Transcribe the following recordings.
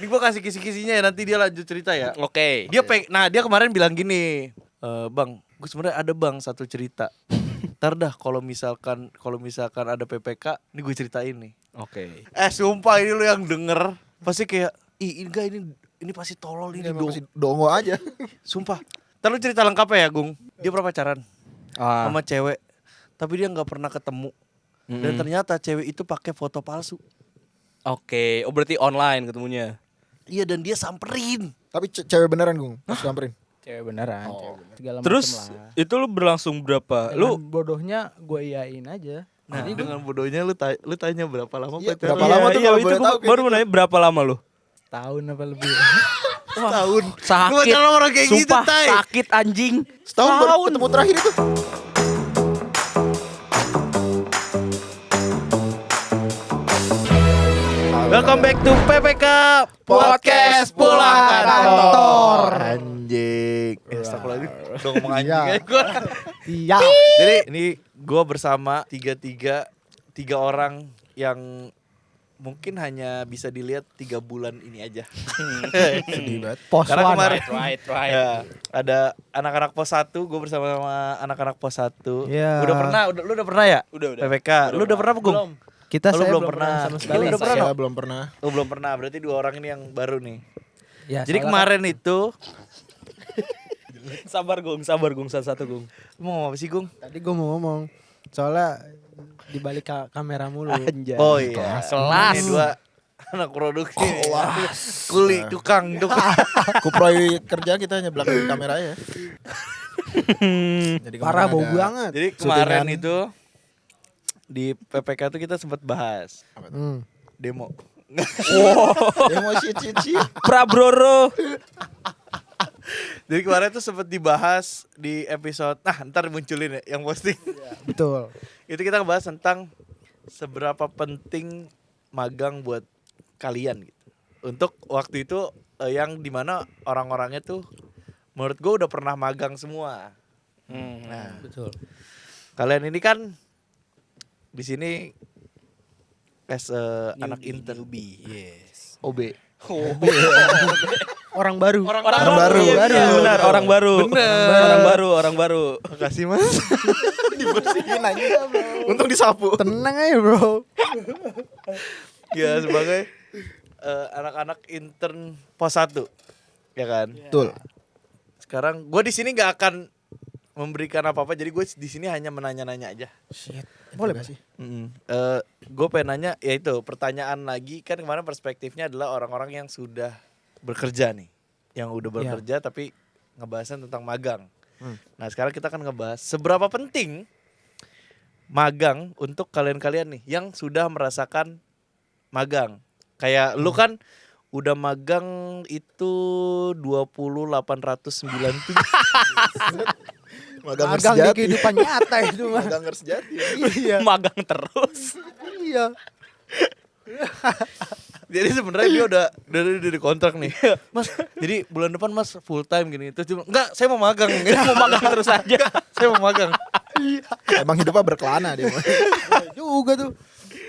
Ini gue kasih kisi-kisinya ya, nanti dia lanjut cerita ya. Oke. Dia kemarin bilang gini, Bang, gue sebenarnya ada bang satu cerita. Ntar dah kalau misalkan ada PPK, ini gue ceritain nih. Oke. Sumpah ini lu yang denger pasti kayak, ini pasti tolol ini dong. Masih dongo aja. Sumpah. Ntar lu cerita lengkapnya ya, Gung. Dia pernah pacaran sama cewek, tapi dia nggak pernah ketemu. Dan ternyata cewek itu pakai foto palsu. Oke. Oh berarti online ketemunya. Iya, dan dia samperin. Tapi cewek beneran Gung, pas samperin. Cewek beneran, segala Terus macem lah. itu lu berlangsung berapa? Dengan Lu bodohnya gue iyain aja. Nah, dengan bodohnya lu tanya berapa lama Iya, pacaran? berapa lama tuh kalau itu boleh gua tahu kayak baru gitu? nanya berapa lama lu? Tahun apa lebih. Setahun. Sakit. Lu pacaran sama orang kayak gitu, Sumpah, Tai. sakit anjing. Setahun baru ketemu terakhir itu. Welcome back to PPK Podcast Pulang Kantor. Anjing. Astagfirullahaladzim. Udah ngomong anjing Iya. kayak gue. Iya. Jadi ini gue bersama tiga orang yang mungkin hanya bisa dilihat 3 bulan ini aja. Sedih banget. Pos Karena one. kemarin Right. ya, ada anak-anak pos 1, gue bersama anak-anak pos 1. Iya. Lu udah pernah ya? Udah. PPK. Lu udah pernah apa, Gung? Kita Oh, lu saya belum pernah. sama Lu sekali. udah pernah, Saya no? belum pernah. Oh, belum pernah. Berarti 2 orang ini yang baru nih. Ya, Jadi soalnya kemarin itu Sabar Gung, satu Gung. lu mau ngomong apa sih, Gung? tadi gue mau ngomong soalnya di balik kamera mulu. Anjay. Oh iya. Kelas. Ini 2 anak produksi. Kuli tukang. Kuproy kerja kita hanya belakang kamera ya. Jadi Parah, kemarin bau ada- banget. Jadi kemarin Syutingan. itu di PPK tuh kita sempat bahas demo. Demo shit. Prabroro. Jadi kemarin tuh sempat dibahas di episode. Nah, ntar munculin ya yang posting. Betul. Itu kita ngebahas tentang seberapa penting magang buat kalian gitu. Untuk waktu itu yang dimana orang-orangnya tuh menurut gue udah pernah magang semua. Nah, Betul. kalian ini kan di sini anak intern Yes. OB. Orang baru. Orang baru. Iya, benar, orang baru. Bener. Orang baru. Makasih, Mas. Dibersihin aja. Untung disapu. Tenang aja, Bro. Ya, sebagai anak-anak intern pos 1. Ya kan? Betul. Sekarang gue di sini nggak akan memberikan apa-apa, jadi gue di sini hanya menanya-nanya aja. Shit. Boleh, Mas? sih. Gue pengen nanya, ya itu pertanyaan lagi kan kemarin perspektifnya adalah orang-orang yang sudah bekerja nih, yang udah bekerja tapi ngebahasnya tentang magang. Nah sekarang kita akan ngebahas seberapa penting magang untuk kalian-kalian nih yang sudah merasakan magang. Kayak lu kan udah magang itu 20.897. Magang Magang di sejati. kehidupan nyata itu mah. Magang sejati. Iya. Magang terus. Iya. Jadi sebenarnya dia udah di kontrak nih. Mas, jadi bulan depan Mas full time gini. Terus dia bilang, "Enggak, saya mau magang." Mau magang terus aja. Saya mau magang. Emang hidupnya berkelana dia. mah. Juga tuh.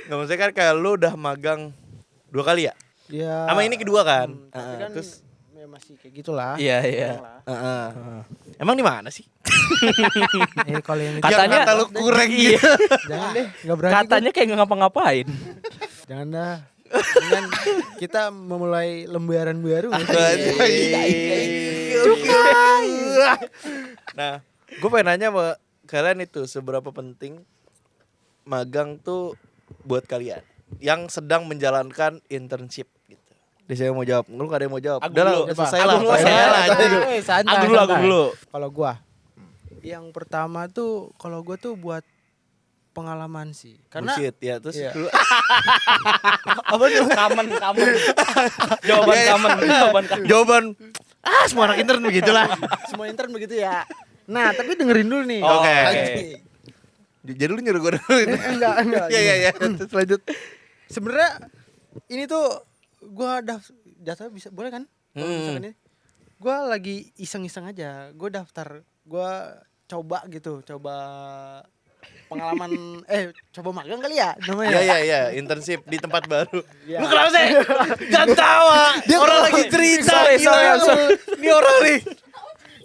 Enggak, maksudnya kan kayak lu udah magang 2 kali ya? Ya. Sama ini kedua kan? Tapi kan Terus ya masih kayak gitulah. Iya. emang di mana sih? Kalau yang Yang Katanya kata lu kurang iya. gitu. jangan deh, enggak berani. Katanya kayak nggak ngapa-ngapain. Jangan dah. Dengan kita memulai lembaran baru. Nah, gue pengen nanya sama kalian itu seberapa penting magang tuh buat kalian yang sedang menjalankan internship gitu. Dia saya mau jawab, lu gak ada yang mau jawab. Agung Udah lah, dulu. udah selesai Agung lah. dulu, Selesai saya. lah. Santai. Agung dulu. Kalau gua yang pertama tuh kalau gua tuh buat pengalaman sih. Karena Bullshit, ya terus Iya. lu Apa tuh? Kamen. Jawaban Iya, iya. kamen. jawaban semua anak intern begitulah. semua intern begitu ya. Nah, tapi dengerin dulu nih. Oh, Oke. Anjing. Jadi lu nyuruh gue dengerin. Enggak. Iya. Terus lanjut. Sebenarnya ini tuh gua jatuh bisa boleh kan? Kalau misalkan ini. Gua lagi iseng-iseng aja. Gua daftar, gua coba pengalaman coba magang kali ya namanya. Iya, internship di tempat baru. Iya. Lu kenapa sih? Jangan tawa. Orang lagi cerita. Gila. Ini orang nih.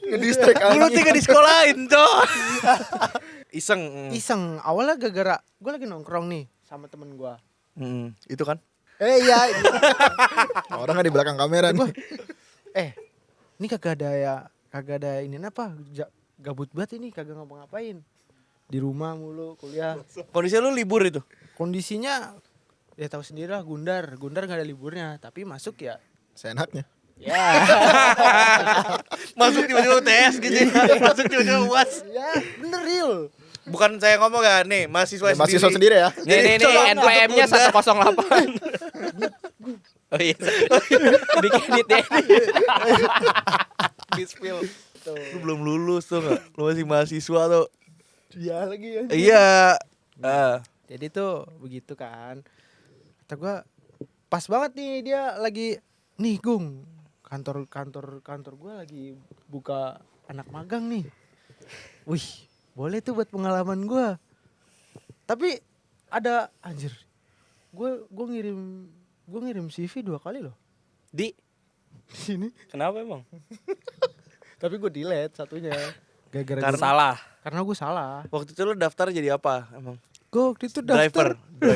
Ngedistract Lu tiga di sekolahin, Cok. Iseng. Iseng awalnya gara-gara gue lagi nongkrong nih sama temen gue. Itu kan. Iya. Orang kan di belakang kamera nih. Ini kagak ada ini apa? Gabut banget ini, kagak ngapa-ngapain. Di rumah mulu kuliah. Kondisi lu libur itu. Kondisinya ya tahu sendiri lah, Gundar nggak ada liburnya, tapi masuk ya. Seenaknya. Ya. Masuk tiba-tiba UTS gitu. Masuk tiba-tiba UAS. Ya, bener real. Bukan saya ngomong ya nih, mahasiswa Ya, mahasiswa sendiri ya. Nih NPM-nya 108. Oh iya. Bikin edit. Bispil. Lu belum lulus tuh enggak? Lu masih mahasiswa tuh. Dia lagi ya. Iya. Jadi tuh begitu kan. Kata gua pas banget nih dia lagi nih Gung. Kantor gua lagi buka anak magang nih. Wih, boleh tuh buat pengalaman gua. Tapi ada anjir. Gua ngirim CV 2 kali loh. Di Sini. kenapa emang? Tapi gue delete satunya. Gara-gara Karena salah. karena gue salah. Waktu itu lu daftar jadi apa emang? Gue waktu itu Driver. daftar.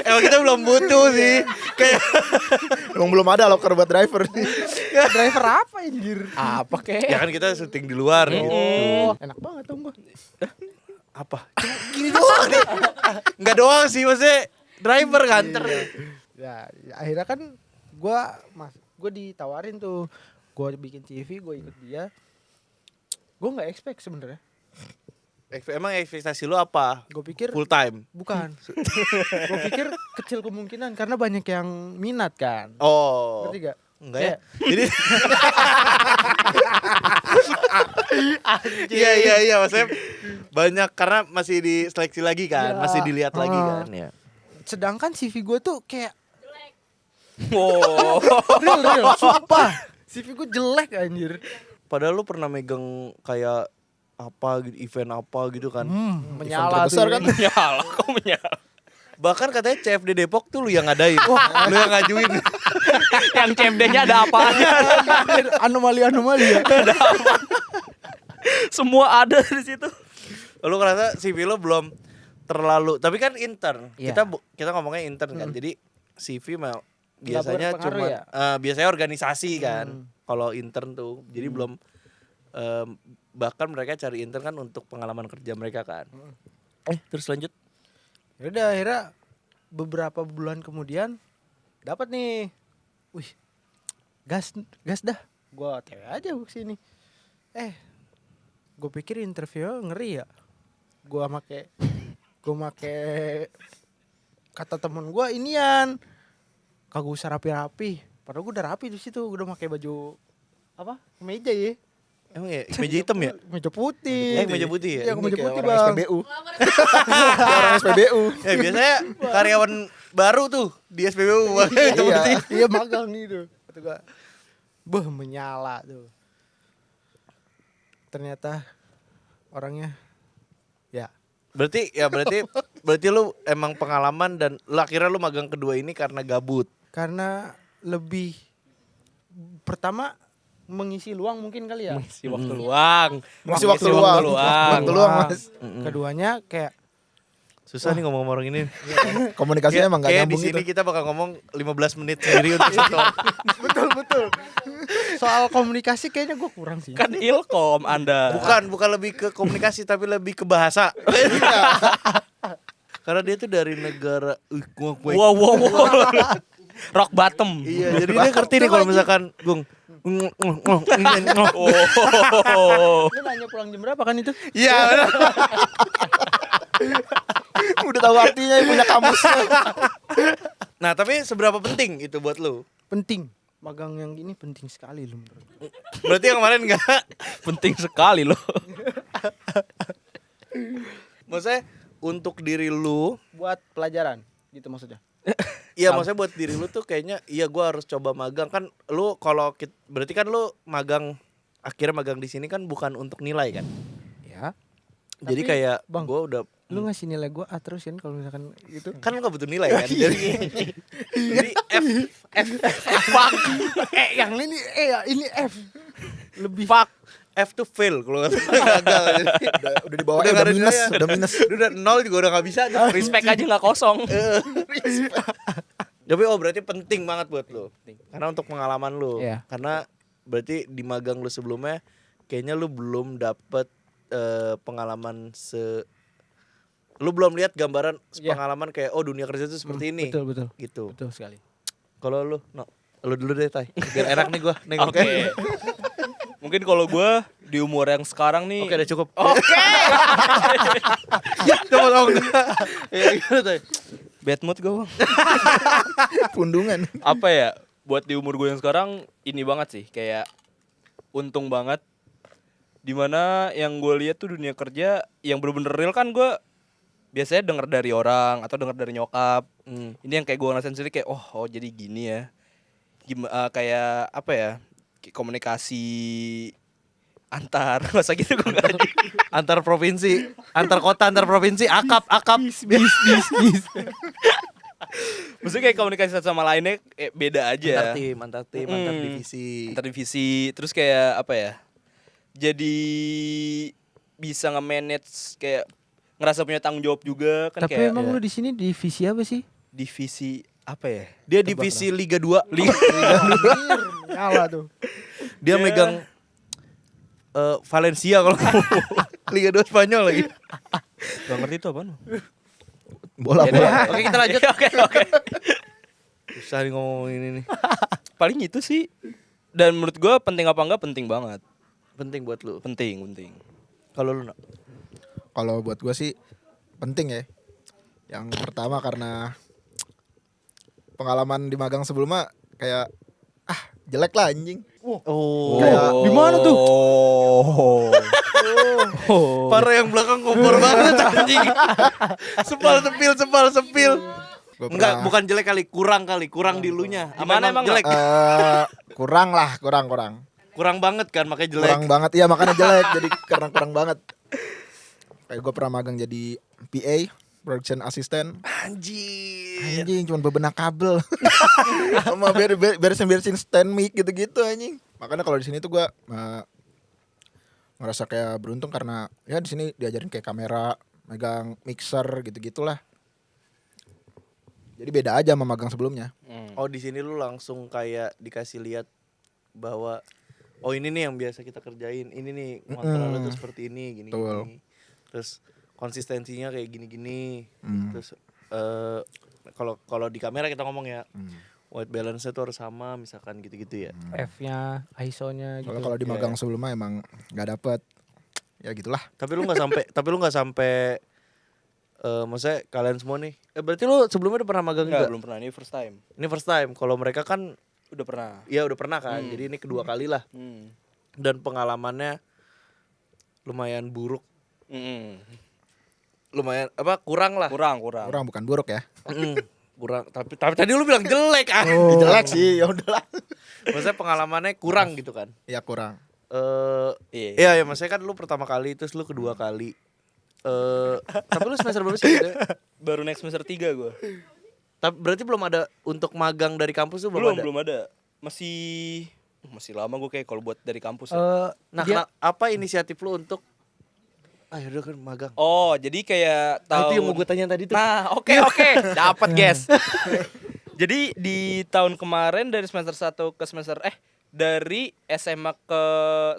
Emang kita belum butuh sih. Kayak Emang belum ada locker buat driver. Driver apa anjir? Apa kek? ya kan kita syuting di luar gitu. Oh, enak banget dong gue. Apa? Cuma gini doang nih. Enggak doang sih maksudnya driver kantor. Ya, akhirnya kan gue ditawarin tuh. Gue bikin CV, gue ikut dia. Gue nggak expect sebenarnya. Emang ekspektasi lu apa? Gue pikir Full time. bukan. Gue pikir kecil kemungkinan karena banyak yang minat kan. Oh. Ngerti gak? Enggak ya. Jadi Iya maksudnya banyak karena masih diseleksi lagi kan, Ya. masih dilihat lagi kan ya. Sedangkan CV gue tuh kayak Wow. real, sumpah. CV gue jelek anjir. Padahal lu pernah megang kayak apa gitu, event apa gitu kan. Menyala terbesar tuh. kan? Menyala, kok menyala? Bahkan katanya CFD Depok tuh lu yang ngadain. Lu yang ngajuin. Yang CFD-nya ada apanya? Anomali ya. Semua ada di situ. Lu ngerasa CV lu belum terlalu, tapi kan intern. Iya. Kita ngomongnya intern kan. Jadi CV biasanya berpengaruh cuma ya? biasanya organisasi kan. Kalau intern tuh. Jadi belum bahkan mereka cari intern kan untuk pengalaman kerja mereka kan. Terus lanjut. Yaudah akhirnya beberapa bulan kemudian dapat nih. Wih. Gas dah. Gua TW aja kesini. Gue pikir interview ngeri ya. Gua make kata temen gua inian. Kagak usah rapi-rapi. Padahal gue udah rapi di situ, udah pakai baju apa? Kemeja ya. Emang ya meja hitam ya? Meja putih. Meja putih ya? Iya, meja Kayak putih, orang Bang. SPBU. Kayak orang SPBU. Ya biasanya karyawan baru tuh di SPBU. Iya. Iya magang gitu. Kata gua, menyala tuh. Ternyata orangnya ya Berarti lu emang pengalaman dan lu akhirnya lu magang kedua ini karena gabut. karena lebih pertama mengisi luang mungkin kali ya. Si waktu luang. Masih waktu luang. Waktu luang, Mas. Keduanya kayak Susah nih ngomong orang ini. Komunikasinya emang gak Kayak di nyambung sini gitu. kita bakal ngomong 15 menit sendiri untuk satu. betul. Soal komunikasi kayaknya gue kurang sih. Kan ilkom Anda. Bukan lebih ke komunikasi tapi lebih ke bahasa. Karena dia tuh dari negara Wow. Rock bottom. Iya, jadi dia ngerti nih kalau misalkan Gung. Oh. Lu nanya pulang jam berapa kan itu? Iya. Udah tahu artinya, punya kamusnya. Nah, tapi seberapa penting itu buat lu? Penting. Magang yang ini penting sekali lu menurut. Berarti yang kemarin enggak? Penting sekali loh. Maksudnya untuk diri lu, Buat pelajaran gitu maksudnya. iya maksudnya buat diri lu tuh kayaknya iya gua harus coba magang kan lu kalau berarti kan lu magang akhirnya magang di sini kan bukan untuk nilai kan? Ya. Jadi Tapi, kayak Bang, gue udah lu ngasih nilai gue A terus kan kalau misalkan gitu. kan lu gak butuh nilai kan. Jadi F Fuck. Yang ini F. Lebih fuck F tuh fail kalau kata gagal. Udah di bawah Udah nggak udah ada minus, nilainya. udah minus. Udah 0 juga udah gak bisa. Respect aja nggak kosong. Tapi berarti penting banget buat lu. Karena untuk pengalaman lu. Iya. Karena berarti di magang lu sebelumnya kayaknya lu belum dapet pengalaman lu belum lihat gambaran Iya. pengalaman kayak dunia kerja tuh seperti ini. Betul. Gitu. Betul sekali. Kalau lu, lu dulu deh, Tai. Biar enak nih gua nengok. Oke. Mungkin kalau gue di umur yang sekarang nih. Oke, udah cukup. Oke. Ya, coba dong. Ya, gitu, Tai. Bad mood gue bang. Pundungan. Apa ya? Buat di umur gue yang sekarang ini banget sih. Kayak untung banget. Dimana yang gue lihat tuh dunia kerja yang bener-bener real kan gue biasanya denger dari orang atau denger dari nyokap. Ini yang kayak gue ngerasain sendiri kayak oh jadi gini ya. Kayak apa ya? Kayak komunikasi antar masa gitu gue nggak ada. Antar provinsi, antar kota, antar provinsi, akap. Bis. Maksudnya kayak komunikasi satu sama lainnya beda aja. Antar tim, antar divisi. Antar divisi. Terus kayak apa ya? Jadi bisa nge-manage kayak ngerasa punya tanggung jawab juga kan. Tapi kayak emang lu di sini divisi apa sih? divisi apa ya? Dia divisi Liga 2. Nyala tuh. Dia megang Valencia kalau Liga 2 Spanyol lagi. Gak ngerti itu apaan? Bola. Oke, kita lanjut. Oke. Susah nih ngomongin ini nih. Paling itu sih. Dan menurut gue penting apa enggak penting banget. Penting buat lu. Penting. Kalau lu, Nak? Kalau buat gua sih penting ya. Yang pertama karena pengalaman di magang sebelumnya kayak jelek lah anjing. Oh. Kayak di mana tuh? Para yang belakang kompor banget anjing. Sepal sepil. Gua Enggak, pernah- bukan jelek kali, kurang di lunya. Gimana emang jelek? kurang. Kurang banget kan makanya jelek. Kurang banget. Iya makanya jelek. Jadi karena kurang banget. Kayak gue pernah magang jadi PA, production assistant. Anjing cuma bebenah kabel. Sama beresin stand mic gitu-gitu anjing. Makanya kalau di sini tuh gue ngerasa kayak beruntung karena ya di sini diajarin kayak kamera, megang mixer gitu-gitulah. Jadi beda aja sama magang sebelumnya. Oh, di sini lu langsung kayak dikasih lihat bahwa ini nih yang biasa kita kerjain. Ini nih kontrolnya tuh seperti ini, gini. Betul. Terus konsistensinya kayak gini-gini. Hmm. Terus kalau di kamera kita ngomong ya, white balance-nya tuh harus sama misalkan gitu-gitu ya. F-nya, ISO-nya gitu. Kalau di magang sebelumnya emang nggak dapet. Ya gitulah. Tapi lu nggak sampai maksudnya kalian semua nih. Berarti lu sebelumnya udah pernah magang Enggak, juga? belum pernah. Ini first time. Ini first time. Kalau mereka kan Udah pernah. ya udah pernah kan. Jadi ini kedua kali lah. Dan pengalamannya lumayan buruk. Lumayan kurang lah. Kurang. Kurang bukan buruk ya. Kurang. Tapi tadi lu bilang jelek ah. Jelek sih, ya udahlah. Maksudnya pengalamannya kurang gitu kan. Ya kurang. Iya, maksudnya kan lu pertama kali terus lu kedua kali. Tapi lu semester berapa sih? Baru next semester 3 gue. Tapi berarti belum ada untuk magang dari kampus tuh belum ada. Belum ada. Masih lama gue kayak kalau buat dari kampus ya. Nah, apa inisiatif lu untuk yaudah kan magang. Oh, jadi kayak tahun Itu yang mau gue tanya tadi tuh. Nah, oke. Dapat, guys. Jadi di tahun kemarin dari semester 1 ke semester dari SMA ke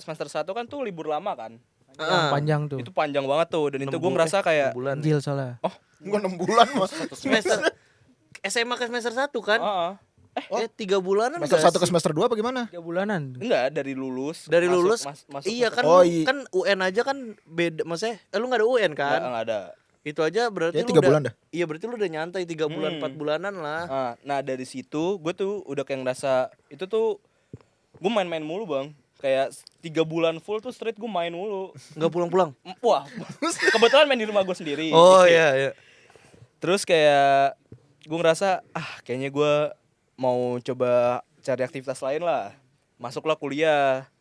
semester 1 kan tuh libur lama kan. Yang panjang tuh. Itu panjang banget tuh dan itu gue ngerasa kayak bulan. Anjil soalnya. Gua 6 bulan mas. Semester SMA ke semester 1 kan? 3 bulanan Semester nggak 1 ke sih? semester 2 apa gimana? 3 bulanan. enggak dari lulus. Dari masuk- lulus masuk iya semester- kan Oh, lu iya. kan UN aja kan beda maksudnya lu gak ada UN kan enggak ada. itu aja berarti Ya, lu 3 udah bulan dah. iya berarti lu udah nyantai 3 bulan 4 bulanan lah. Nah dari situ gue tuh udah kayak ngerasa itu tuh gue main-main mulu bang. Kayak 3 bulan full tuh straight gue main mulu. Nggak pulang-pulang. Wah, kebetulan main di rumah gue sendiri. Oh iya. Terus kayak gue ngerasa kayaknya gue mau coba cari aktivitas lain lah. Masuklah kuliah.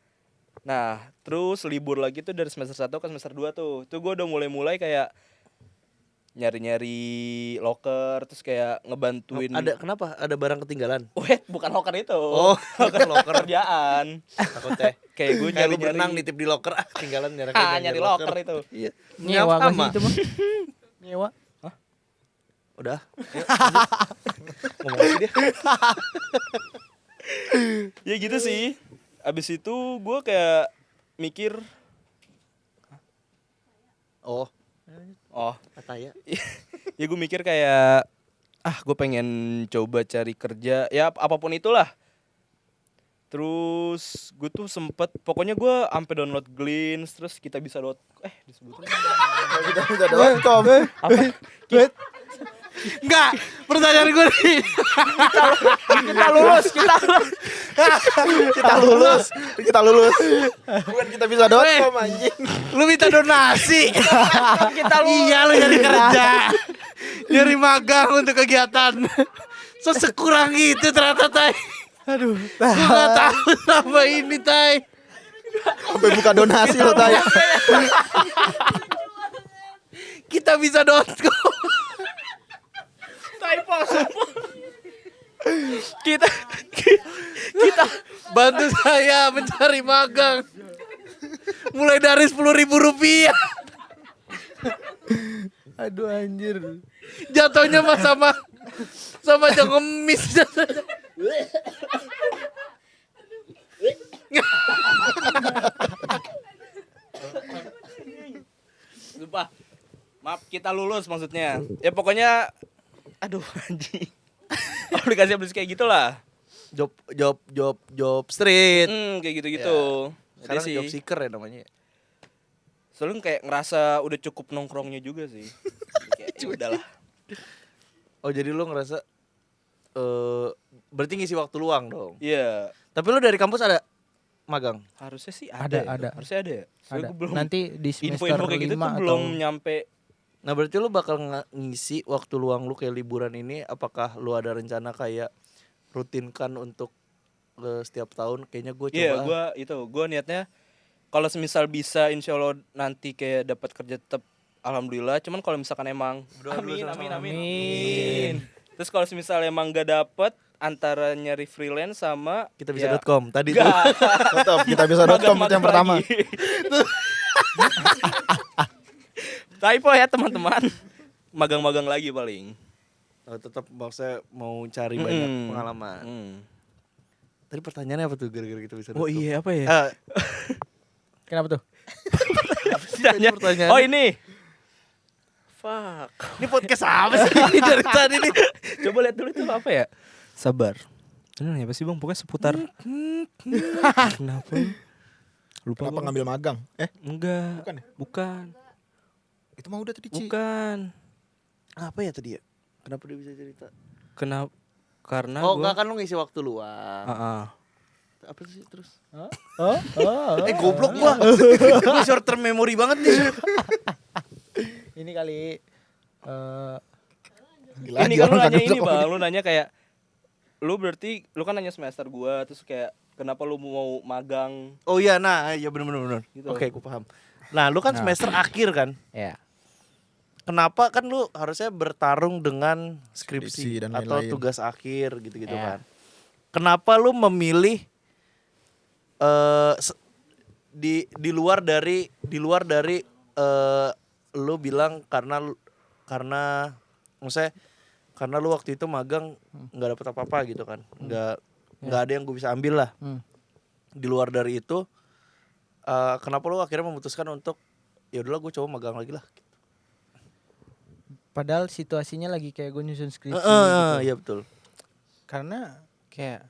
Nah, terus libur lagi tuh dari semester 1 ke semester 2 tuh. Tuh gue udah mulai kayak nyari-nyari loker, terus kayak ngebantuin. Ada kenapa? Ada barang ketinggalan. Wait, bukan loker itu. Oh, loker loker kerjaan. Takutnya. Kayak gue Kayak lu nyari-nyari. berenang nitip di loker, ketinggalan nyari Nyari loker itu. Iya. Nyewa gak sih Sama. itu mah? Nyewa. Udah. Yuk, lanjut. Ngomong sih dia. Ya gitu sih. Abis itu gue kayak mikir, Oh, kata ya. ya gue mikir kayak gue pengen coba cari kerja ya apapun itulah. Terus gue tuh sempet, pokoknya gue sampai download Glints, terus kita bisa disebutin Kita.com. Enggak, pertanyaan gue nih. kita lulus. Kita lulus. Bukan kita bisa.com anjing. Lu minta donasi. Kita lulus. Iya, lu nyari kerja. Nyari magang untuk kegiatan. Sekurang itu ternyata, Tai. Aduh, gua gak tahu sama ini, Tai. Sampai buka donasi lo tanya. Kita bisa.com. Typo. kita Bantu saya mencari magang. Mulai dari 10.000 rupiah. Aduh anjir. Jatuhnya mah sama aja ngemis jatuhnya. Sumpah. Maaf, kita lulus maksudnya. Ya pokoknya aduh anjing. Aplikasi kayak gitulah. Job street. Kayak gitu-gitu. Sekarang Jadi job seeker ya namanya. Soalnya kayak ngerasa udah cukup nongkrongnya juga sih. Kayak ya udahlah. Oh, jadi lu ngerasa berarti ngisi waktu luang dong. Iya. Tapi lu dari kampus ada magang? Harusnya sih Ada, ada. ada. Harusnya ada ya. Soalnya Ada. gua belum Nanti di semester info-info kayak gitu 5 tuh atau belum nyampe. Nah, berarti lu bakal ngisi waktu luang lu kayak liburan ini, apakah lu ada rencana kayak rutinkan untuk setiap tahun kayaknya gue coba. Iya, gue niatnya kalau semisal bisa insya Allah nanti kayak dapat kerja tetap alhamdulillah. Cuman kalau misalkan emang amin. Terus kalau semisal emang gak dapet antara nyari freelance sama Kita bisa.com tadi tuh. Gak. Tetap kita bisa.com itu yang pertama. Typo ya teman-teman. Magang-magang lagi paling. Tetap maksudnya mau cari banyak pengalaman. Tadi pertanyaannya apa tuh gara-gara kita bisa.com? Oh iya apa ya? Kenapa tuh? Pertanyaan. Oh ini. Fuck. Ini podcast apa sih ini dari tadi nih? Coba lihat dulu itu apa ya? Sabar. Ini apa sih bang? Pokoknya seputar. Kenapa? Lupa Kenapa bang. ngambil magang? Enggak. Bukan ya? Bukan. Itu mah udah tadi Ci. Bukan. Apa ya tadi ya? Kenapa dia bisa cerita? Kenapa? Karena Oh, gua. enggak kan lu ngisi waktu luang. Apa sih terus? Goblok gua. Gua short term memory banget nih. Ini kali Gila, Ini aja kan lu orang nanya kagak ini bisa bang, lu nanya kayak lu berarti lu kan nanya semester gua terus kayak kenapa lu mau magang Oh iya, nah, ya benar. Gitu. Oke, aku paham. Nah, lu kan semester akhir kan? ya. Kenapa kan lu harusnya bertarung dengan Skripsi skripsi dan atau lain-lain. tugas akhir gitu-gitu Ya. kan? Kenapa lu memilih di luar dari lu bilang karena maksudnya karena lu waktu itu magang nggak dapet apa-apa gitu kan, nggak ada yang gue bisa ambil lah. Di luar dari itu, kenapa lu akhirnya memutuskan untuk ya udahlah gue coba magang lagi lah. Padahal situasinya lagi kayak gue nyusun skripsi gitu. Iya betul. Karena kayak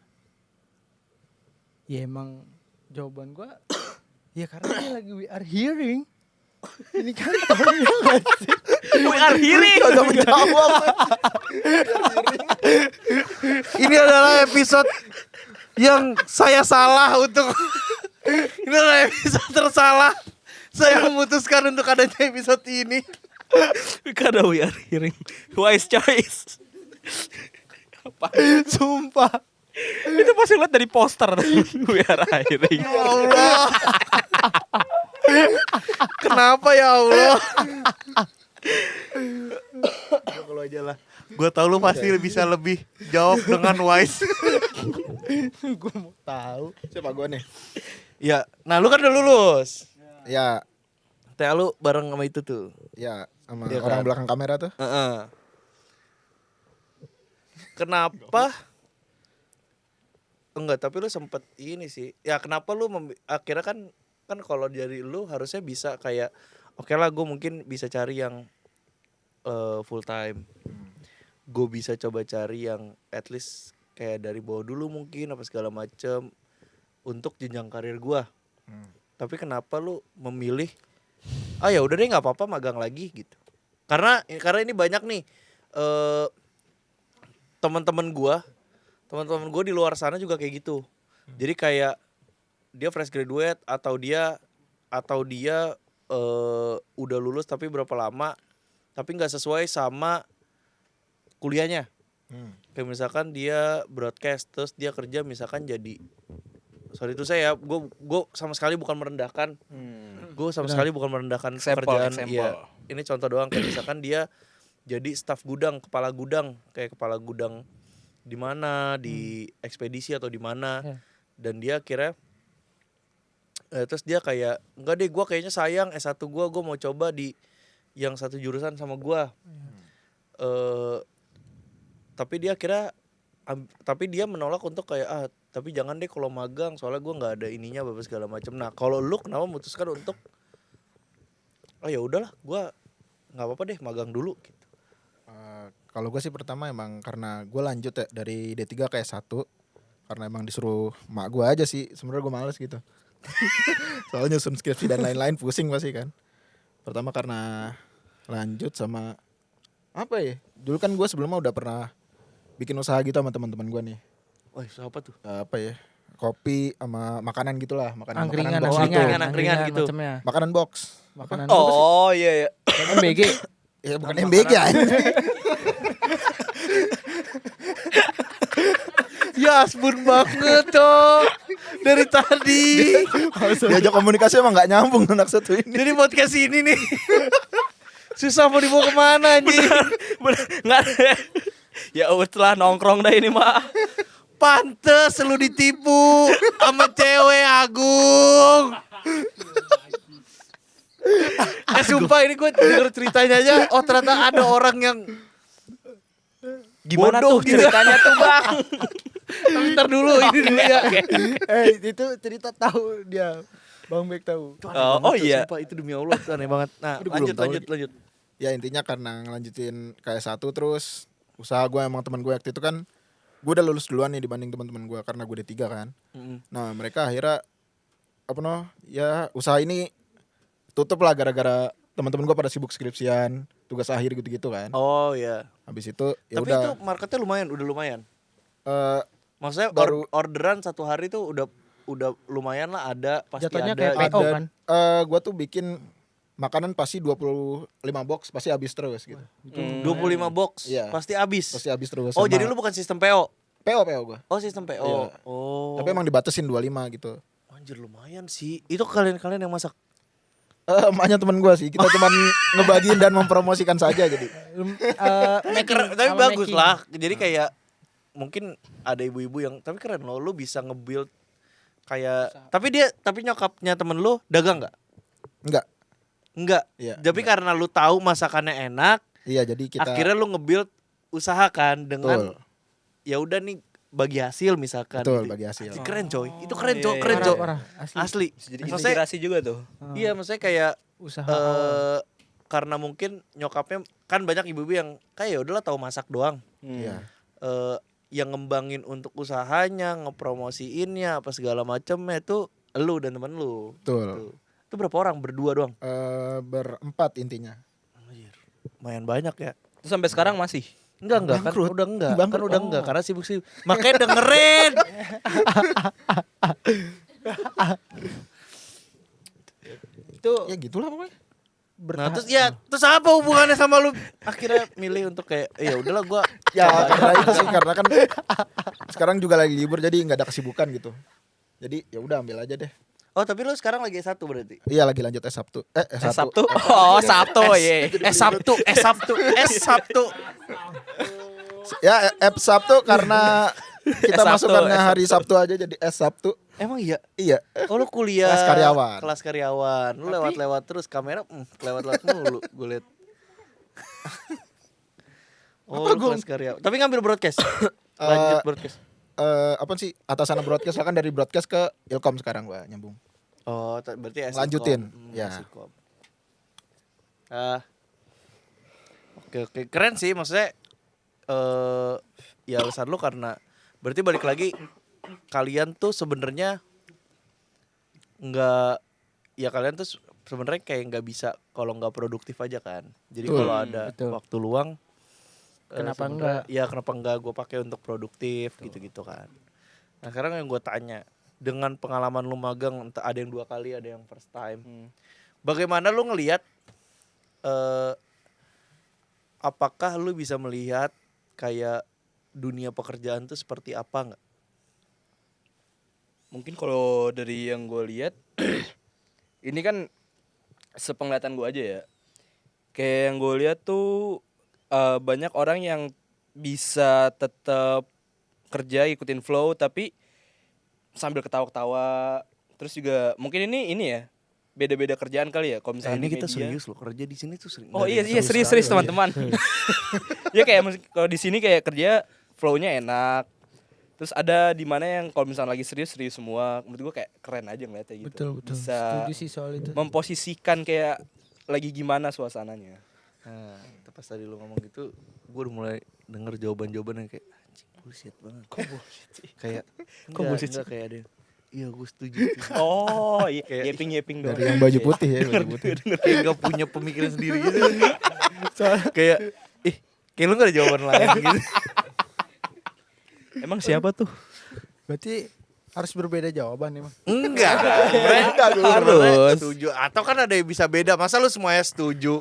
ya emang jawaban gue ya karena dia lagi we are hearing. Ini kan tahunnya nggak sih? we are hearing. Kagak menjawab. Ini adalah episode yang saya salah untuk ini adalah episode tersalah. Saya memutuskan untuk adanya episode ini. Karena we are hearing wise choice. Apa? Sumpah. Itu pasti lihat dari poster biar akhirnya. Ya Allah. Kenapa ya Allah? Kalau aja lah. Gue tau lu pasti bisa lebih jawab dengan wise. Gue mau tahu. Siapa gue nih? Ya, nah lu kan udah lulus. Ya, Tea lu bareng sama itu tuh. ya sama Iya orang kan? belakang kamera tuh. Heeh. Kenapa? Enggak, tapi lu sempet ini sih. Ya kenapa lu akhirnya kan kalau dari lu harusnya bisa kayak oke lah gue mungkin bisa cari yang full time. Gue bisa coba cari yang at least kayak dari bawah dulu mungkin apa segala macem untuk jenjang karir gue. Tapi kenapa lu memilih ya udah deh nggak apa-apa magang lagi gitu. Karena ini banyak nih teman-teman gue di luar sana juga kayak gitu. Jadi kayak dia fresh graduate atau dia udah lulus tapi berapa lama tapi nggak sesuai sama kuliahnya. Kayak misalkan dia broadcast terus dia kerja misalkan jadi, sorry itu saya gue sama sekali bukan merendahkan. Gue sama sekali bukan merendahkan pekerjaan. Iya. Ini contoh doang kayak misalkan dia jadi staf gudang, kepala gudang di mana di ekspedisi atau di mana dan dia kira terus dia kayak enggak deh gue kayaknya sayang S1 gue mau coba di yang satu jurusan sama gue. Tapi dia menolak untuk kayak tapi jangan deh kalau magang soalnya gue nggak ada ininya bapak segala macam. Nah kalau lu kenapa memutuskan untuk ya udahlah gue nggak apa-apa deh magang dulu gitu. Kalau gue sih pertama emang karena gue lanjut ya dari D3 ke S1 karena emang disuruh mak gue aja sih, sebenarnya gue males gitu. Soalnya nyusun skripsi dan lain-lain pusing pasti kan. Pertama karena lanjut sama apa ya? Dulu kan gue sebelumnya udah pernah bikin usaha gitu sama teman-teman gue nih. Wah siapa tuh? Apa ya? Kopi sama makanan gitulah, makanan Angkringan, box gitu. Angkringan gitu. macamnya. Makanan box. Makanan Oh iya. MBG. Ya bukan MBG aja. Ya aspun banget tuh dari tadi. Diajak komunikasi emang gak nyambung anak satu ini. Jadi podcast ini nih susah mau dibawa kemana anjing. Bener. Nggak ada. Ya lah nongkrong dah ini mah. Pantes lu ditipu sama cewek Agung. Sumpah ini gue denger ceritanya aja. Oh ternyata ada orang yang Gimana bodoh tuh gitu. ceritanya tuh bang? Tapi ntar dulu ini dulu ya. Itu cerita tahu dia. Bang Bek tahu. Itu aneh banget tuh, iya. Sumpah itu demi Allah itu aneh banget. Nah Aduh, belum tahu lanjut. Ya intinya karena ngelanjutin KS1 terus usaha gue emang teman gue waktu itu kan gue udah lulus duluan nih dibanding teman-teman gue karena gue D3 kan. Nah mereka akhirnya ya usaha ini tutup lah gara-gara teman-teman gue pada sibuk skripsian, tugas akhir gitu-gitu kan. Oh iya. Habis itu ya Tapi udah itu marketnya udah lumayan. Maksudnya baru- orderan satu hari tuh udah lumayan lah ada pasti Jatuhnya ada. kayak PO kan? gue tuh bikin makanan pasti 25 box pasti habis terus gitu. 25 box Iya. pasti habis. Pasti habis terus. Oh sama jadi lu bukan sistem PO? PO gue. Oh sistem PO. Iya. Oh. Tapi emang dibatasin 25 gitu. Anjir lumayan sih. Itu kalian yang masak. Emaknya teman gue sih. Kita cuman ngebagiin dan mempromosikan saja jadi. Tapi bagus lah. Jadi kayak mungkin ada ibu-ibu yang tapi keren loh lu bisa nge-build kayak tapi nyokapnya temen lu dagang nggak? Enggak. Iya, Tapi karena lu tahu masakannya enak, Iya, jadi kita akhirnya lu nge-build usaha kan dengan Betul. ya udah nih bagi hasil misalkan. Betul, gitu. bagi hasil. Anjir, keren coy. Itu keren Iya, coy, iya, keren iya. coy. Parah, Asli. Jadi Maksudnya inspirasi juga tuh. iya, maksudnya kayak Usaha. karena mungkin nyokapnya kan banyak ibu-ibu yang kayak ya udahlah tahu masak doang. Iya. Yang ngembangin untuk usahanya, ngepromosiinnya apa segala macamnya itu lu dan temen lu. Betul. Itu berapa orang? Berdua doang. Berempat intinya. Anjir. Lumayan banyak ya. Terus sampai sekarang masih. Enggak kan Bangkrut. udah enggak. Bangkrut. Kan udah enggak karena sibuk. Makanya dengerin. Itu Ya gitulah pokoknya. Nah, terus apa hubungannya sama lu akhirnya milih untuk kayak ya udahlah gua Ya karena itu sih karena kan sekarang juga lagi libur jadi nggak ada kesibukan gitu. Jadi ya udah ambil aja deh. Oh, tapi lu sekarang lagi S1 berarti? Iya lagi lanjut S1. S1. Sabtu. Oh, Sabtu ya. Sabtu. Ya F Sabtu karena kita Sabtu, masukkannya S hari Sabtu aja jadi S Sabtu. Emang iya? Iya. Oh, lu kuliah Kelas karyawan. Kelas karyawan. Lu lewat-lewat terus kamera lewat-lewat mulu gue liat. Oh, lu kelas karyawan. Tapi ngambil broadcast. Lanjut broadcast. Apa sih atasan broadcast kan dari broadcast ke Ilkom sekarang gua nyambung. Oh, berarti S Lanjutin, ya. Oke, keren sih maksudnya. Ya alasan lu karena berarti balik lagi kalian tuh sebenarnya nggak, ya kalian tuh sebenarnya kayak nggak bisa kalau nggak produktif aja kan. Jadi kalau ada betul. waktu luang, Kenapa sebenarnya, enggak? ya kenapa enggak gue pakai untuk produktif gitu-gitu kan. Nah sekarang yang gue tanya, dengan pengalaman lu magang, entah ada yang 2 kali, ada yang first time, bagaimana lu ngelihat, apakah lu bisa melihat kayak dunia pekerjaan tuh seperti apa nggak? Mungkin kalau dari yang gue lihat, ini kan sepenglihatan gue aja ya. Kayak yang gue lihat tuh banyak orang yang bisa tetap kerja ikutin flow tapi sambil ketawa-ketawa. Terus juga mungkin ini ya beda-beda kerjaan kali ya. Kalau misalnya Ini di kita media. serius loh, kerja di sini tuh Oh iya serius teman-teman. Ya kayak kalau di sini kayak kerja flow-nya enak. Terus ada di mana yang kalau misalnya lagi serius semua. Menurut gue kayak keren aja ngeliatnya gitu. Betul. Bisa Setuju sih soal itu. memposisikan kayak lagi gimana suasananya. Nah, pas tadi lu ngomong gitu, gue udah mulai denger jawaban-jawaban yang kayak anjing bullshit banget. Kok bullshit sih? Kayak Kok bullshit sih? kayak ada. Iya, gue setuju. Oh, iya Kayak yeping dong. Dari yang baju putih ya, baju putih. Kayak gak punya pemikiran sendiri gitu. Kayak kayak lu gak ada jawaban lain gitu. Emang siapa tuh? Berarti harus berbeda jawaban nih, Mas. Enggak. Harus. Setuju. Atau kan ada yang bisa beda. Masa lu semuanya setuju?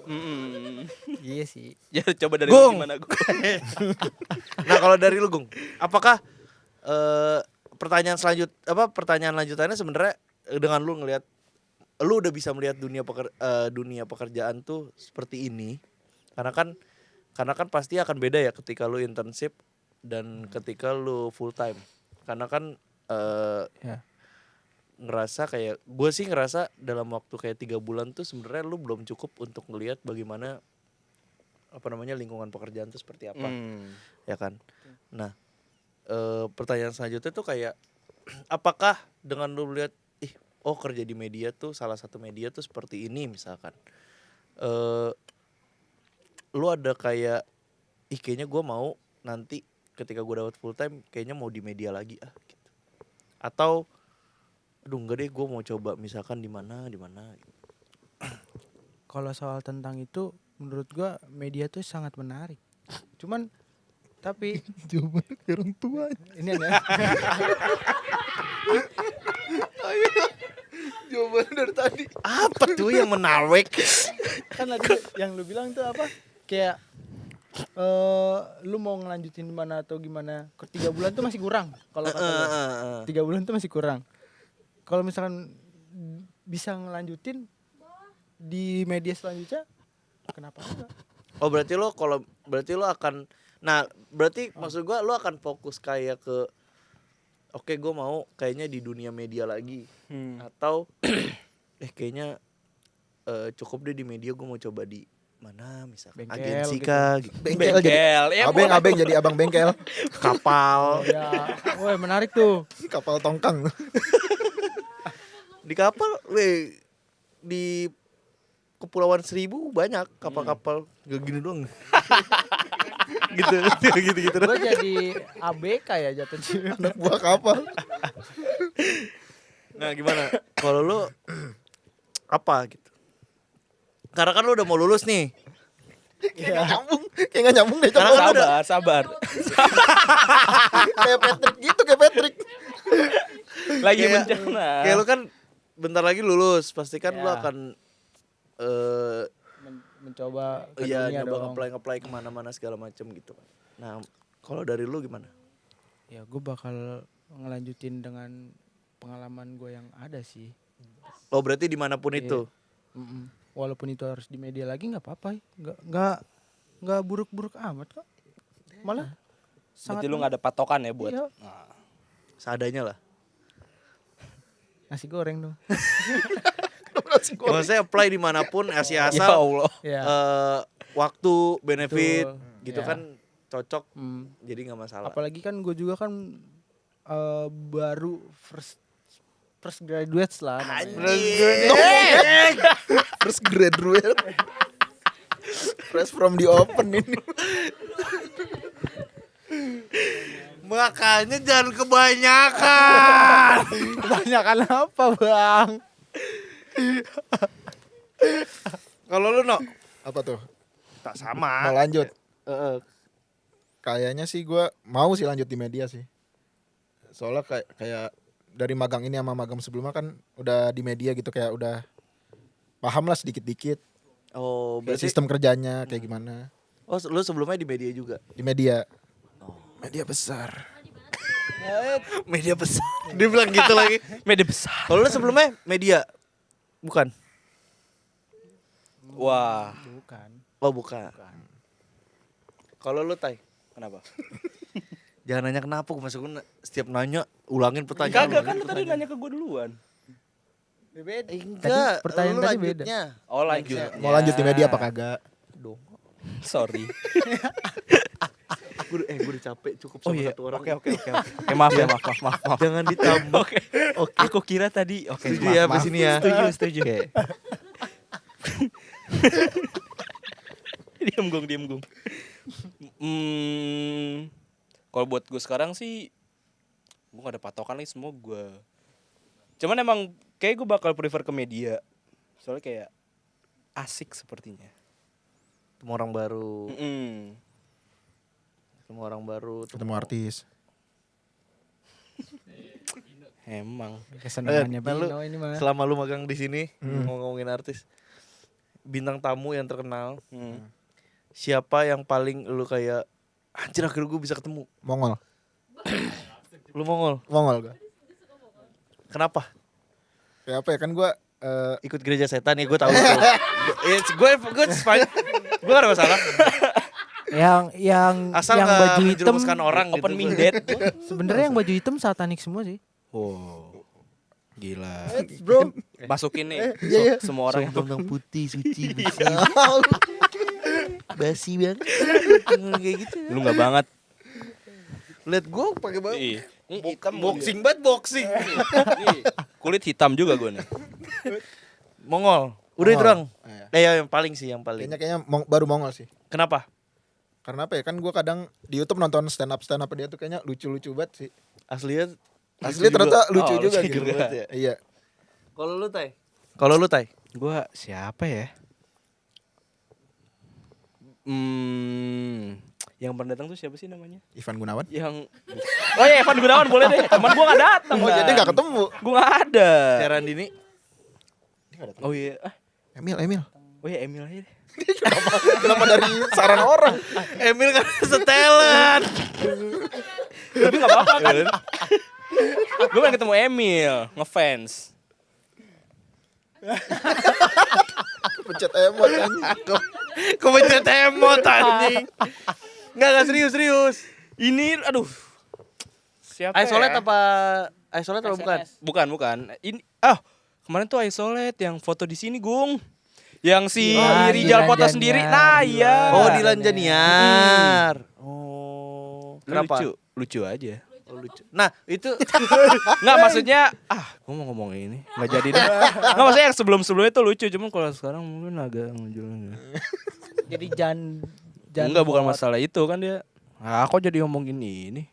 Iya sih. Ya coba dari Gung. gimana gue? Nah, kalau dari lu, Gung, apakah pertanyaan lanjutannya sebenarnya dengan lu ngelihat, lu udah bisa melihat dunia pekerjaan tuh seperti ini, karena kan pasti akan beda ya ketika lu internship dan ketika lu full time, karena kan ngerasa kayak gue sih ngerasa dalam waktu kayak 3 bulan tuh sebenarnya lu belum cukup untuk ngelihat bagaimana lingkungan pekerjaan tuh seperti apa, ya kan. Nah, pertanyaan selanjutnya tuh kayak apakah dengan lu lihat kerja di media tuh, salah satu media tuh seperti ini misalkan, lu ada kayak kayaknya gue mau nanti ketika gue dapat full time kayaknya mau di media lagi gitu. Atau aduh enggak deh, gue mau coba misalkan di mana gitu. Kalau soal tentang itu menurut gua media tuh sangat menarik. Cuman tapi Jawaban orang tua. ini aneh. Jawaban dari tadi. Apa tuh yang menarik? Kan tadi yang lu bilang tuh apa? Kayak lu mau ngelanjutin di mana atau gimana? 3 bulan tuh masih kurang. Kalau kata gua. 3 bulan tuh masih kurang. Kalau misalkan bisa ngelanjutin di media selanjutnya, kenapa enggak? Oh berarti lo akan, nah berarti maksud gue lo akan fokus kayak ke oke gue mau kayaknya di dunia media lagi, atau kayaknya cukup deh di media, gue mau coba di mana misalkan Bengkel agensi gitu. kah gitu. Bengkel jadi Ya, abeng jadi abang bengkel. Kapal. Ya, woi menarik tuh. Kapal tongkang. Di kapal, di Kepulauan Seribu banyak kapal-kapal gak gini doang. gitu. Gue jadi ABK ya jatuhnya. Anak buah kapal. Nah gimana? Kalau lu apa gitu? Karena kan lu udah mau lulus nih. Kayak gak nyambung deh. Karena kan lu udah Sabar. Kayak Patrick gitu, kayak Patrick. Lagi Kayak- bencana. Kayak lu kan bentar lagi lulus, pasti kan lu Ya. akan Mencoba ke ya dunia nyoba dong. nge-apply kemana-mana segala macem gitu. Nah kalau dari lu gimana? ya gue bakal ngelanjutin dengan pengalaman gue yang ada sih. Oh berarti dimanapun Iya. itu. Walaupun itu harus di media lagi nggak apa-apa, nggak buruk-buruk amat kok. Malah Berarti lu gak ada patokan ya buat. Iya. Seadanya lah. Nasi goreng dong. Maksudnya apply dimanapun asal Ya Allah. Ya. waktu benefit Betul. gitu Ya. kan cocok. Hmm. Jadi nggak masalah. Apalagi kan gue juga kan baru first graduates lah namanya. Terus graduate. Fresh from the open ini. Makanya jangan kebanyakan. Kebanyakan apa bang? Kalau lu no Apa tuh? tak sama. Mau lanjut? Heeh. Kayaknya sih gue mau sih lanjut di media sih. Soalnya kayak dari magang ini sama magang sebelumnya kan udah di media gitu, kayak udah paham lah sedikit-dikit Oh, kayak berarti sistem kerjanya kayak gimana. oh lu sebelumnya di media juga. Di media. Media besar. Media besar. Dia bilang gitu lagi. Media besar. Kalau lu sebelumnya media bukan? Wah. Bukan. Oh, bukan. Kalau lu Tai, Kenapa? jangan nanya kenapa, masuk setiap nanya ulangin pertanyaan. Kagak kan lu tadi nanya ke gue duluan. Beda. Enggak, Pertanyaan lu tadi beda. lanjutnya. Oh lanjut. Mau lanjut di media apa kagak? Dong. Sorry. Gue udah capek cukup Oh sama iya. satu orang. Oke. Maaf ya, maaf. Jangan ditambah. Oke. Aku kira tadi. Oke. Setuju ya abis ini ya. Setuju. Diam gong. Kalau buat gue sekarang sih, gue gak ada patokan nih, semua gue. Cuman emang kayak gue bakal prefer ke media. Soalnya kayak asik sepertinya. Ketemu orang baru, Mm-mm. Ketemu artis. Emang. Kesenangannya Nah, lu Bino ini mah. selama lu magang di sini ngomongin artis, bintang tamu yang terkenal, siapa yang paling lu kayak anjir akhirnya gue bisa ketemu? Mongol. Lu Mongol. Mongol gue. Kenapa? Kayak apa ya, kan gue Ikut gereja setan ya, gue tahu tuh. Gue fine. Gue gak ada masalah. Yang Asal yang nggak baju hitam menjerumuskan orang gitu. Open minded. sebenarnya yang baju hitam satanik semua sih. Oh. Gila. Bro. Masukin nih. Iya. Semua orang itu. Yang putih, suci, bersih. Basi banget. Kayak gitu. Lu gak banget. Lihat gue pakai baju. Iya. Ini hitam Boxing banget boxing. Nih, kulit hitam juga gue nih. Mongol. Udah itu dong. Iya. Yang paling sih, yang paling. Kayaknya baru Mongol sih. Kenapa? Karena apa ya, kan gue kadang di YouTube nonton stand up dia tuh kayaknya lucu-lucu banget sih. Aslinya Asli ternyata lucu Oh, juga lucu gitu. juga. ya. Iya. Kalau lu Tai? Kalau lu Tai? Gue siapa ya? Yang pernah datang tuh siapa sih namanya? Ivan Gunawan. Yang Oh ya Evan Gunawan boleh deh. Cuman gue gak datang. Oh jadi gak ketemu. Gue gak ada. Siaran dini. Oh iya. Emil. Oh ya Emil aja deh. Kenapa dari saran orang? Emil kan setelan. Tapi gak apa-apa kan. Gue pengen ketemu Emil. Ngefans. Pencet emot anjing. Kau mencet emot anjing. Enggak serius. Ini aduh. Siapa Isolate ya? apa? Isolate apa bukan? Bukan. Ini kemarin tuh Isolate yang foto di sini, Gung. Yang si Ya, Rijal Dilan foto Janiar. sendiri. Nah, iya. Oh, Dilan Janiar. Oh, kenapa? Lucu aja. Oh, lucu. Nah, itu Nggak maksudnya gue mau ngomong ini nggak jadi deh. Nggak maksudnya yang sebelumnya tuh lucu, cuman kalau sekarang mungkin agak ngejualnya. Jadi jangan Enggak, bukan masalah itu kan dia. Aku jadi ngomongin ini.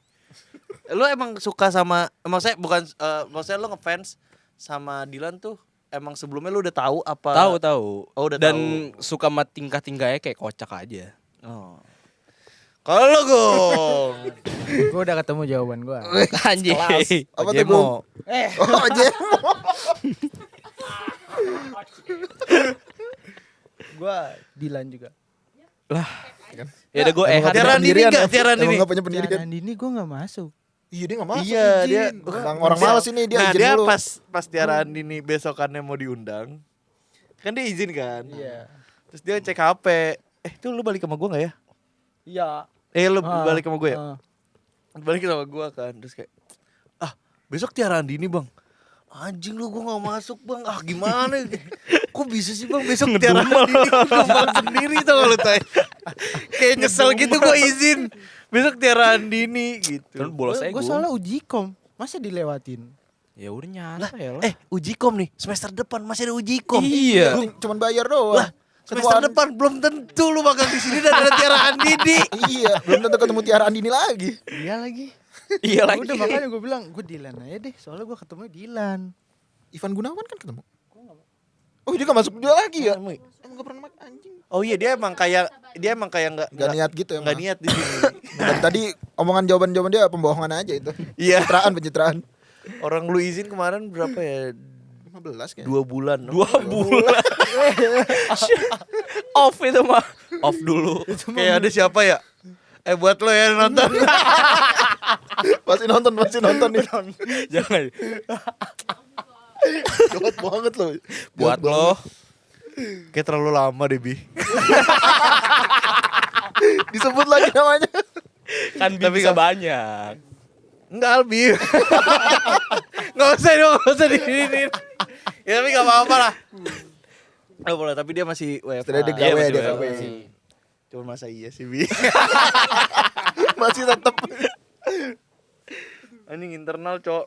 lu emang suka sama maksudnya bukan maksudnya lu ngefans sama Dilan tuh emang sebelumnya lu udah tahu apa? Tahu. Oh, udah Dan tahu. suka sama tingkah-tingkahnya kayak kocak aja. Oh. Kalau lu Gong. Gue udah ketemu jawaban gue. Anjing. Apa tuh, Ojemo. Oh Jemo. Gue Dilan juga. Ya udah gue Emang Ehan. nggak punya Tiaran dini pendirian nggak? ya? Tiaran Emang dini. nggak punya pendirian. Jalan ini gue gak masuk. Iya dia nggak masuk. Iya, izin. dia orang malas ini dia nah, izin dia dulu. pas Tiara Andini besokannya mau diundang. Kan dia izin kan. Iya. Terus dia cek HP. Itu lu balik sama gua enggak ya? Iya. Lu Ah, balik sama gue ya? ah. Balik sama gua kan. Terus kayak besok Tiara Andini, Bang. Anjing lu gua gak masuk, Bang. Gimana? Kok bisa sih, Bang, besok Tiara Andini gua sendiri tau gak lu tay. Kayak nyesel gitu gua izin. Besok Tiara Andini gitu. Kan bolos aja Gue soalnya uji kom, masa dilewatin? Ya udah nyata ya lah. Uji kom nih, semester depan masih ada uji kom. Iya. Cuman bayar doang. Lah, semester depan belum tentu lu magang di sini dan ada Tiara Andini. Iya, belum tentu ketemu Tiara Andini lagi. Iya lagi. Iya lagi. Udah makanya gue bilang gue Dilan aja deh, soalnya gue ketemu Dilan. Ivan Gunawan kan ketemu. Oh dia gak masuk dia lagi ya? Emang Emang gak pernah anjing. Oh iya dia emang kayak nggak Gak niat gitu emang. nggak niat di sini. Dari tadi omongan jawaban dia pembohongan aja itu. Iya. Pencitraan. Orang lu izin kemarin berapa ya? 15 kayaknya. 2 bulan. 2 bulan. Off itu mah. Off dulu. Kayak ada siapa ya? Buat lo ya nonton. Masih nonton nih. Jangan. Jahat banget loh. Buat lo. Kayak terlalu lama deh, Bi. Disebut lagi namanya. Kan bisa banyak. Enggak, Albi. Enggak usah diinin. Ya tapi enggak apa-apa lah. Oh, boleh, tapi dia masih WFH. Setelah dia Iya, gawe, masih dia WFH. gawe. Cuma masa iya sih, Bi. Masih tetep. Anjing internal, Cok.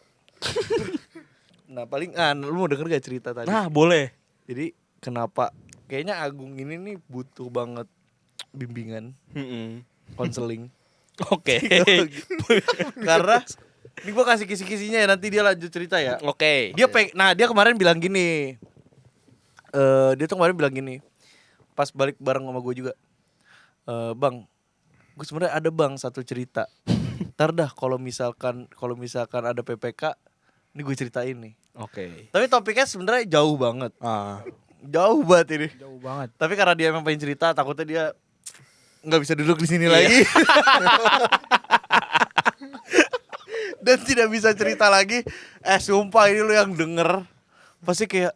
Nah, paling lu mau denger gak cerita tadi? Nah, boleh. Jadi kenapa kayaknya Agung ini nih butuh banget bimbingan, konseling. Oke. Karena ini gua kasih kisi-kisinya ya, nanti dia lanjut cerita ya. Oke. Dia kemarin bilang gini. Dia tuh kemarin bilang gini. Pas balik bareng sama gue juga. Bang, gue sebenarnya ada bang satu cerita. Ntar dah kalau misalkan ada PPK, ini gue ceritain nih. Oke. Tapi topiknya sebenarnya jauh banget. Ah. Jauh banget ini. Jauh banget. Tapi karena dia emang pengen cerita, takutnya dia nggak bisa duduk di sini lagi. Dan tidak bisa cerita lagi. Sumpah ini lu yang denger pasti kayak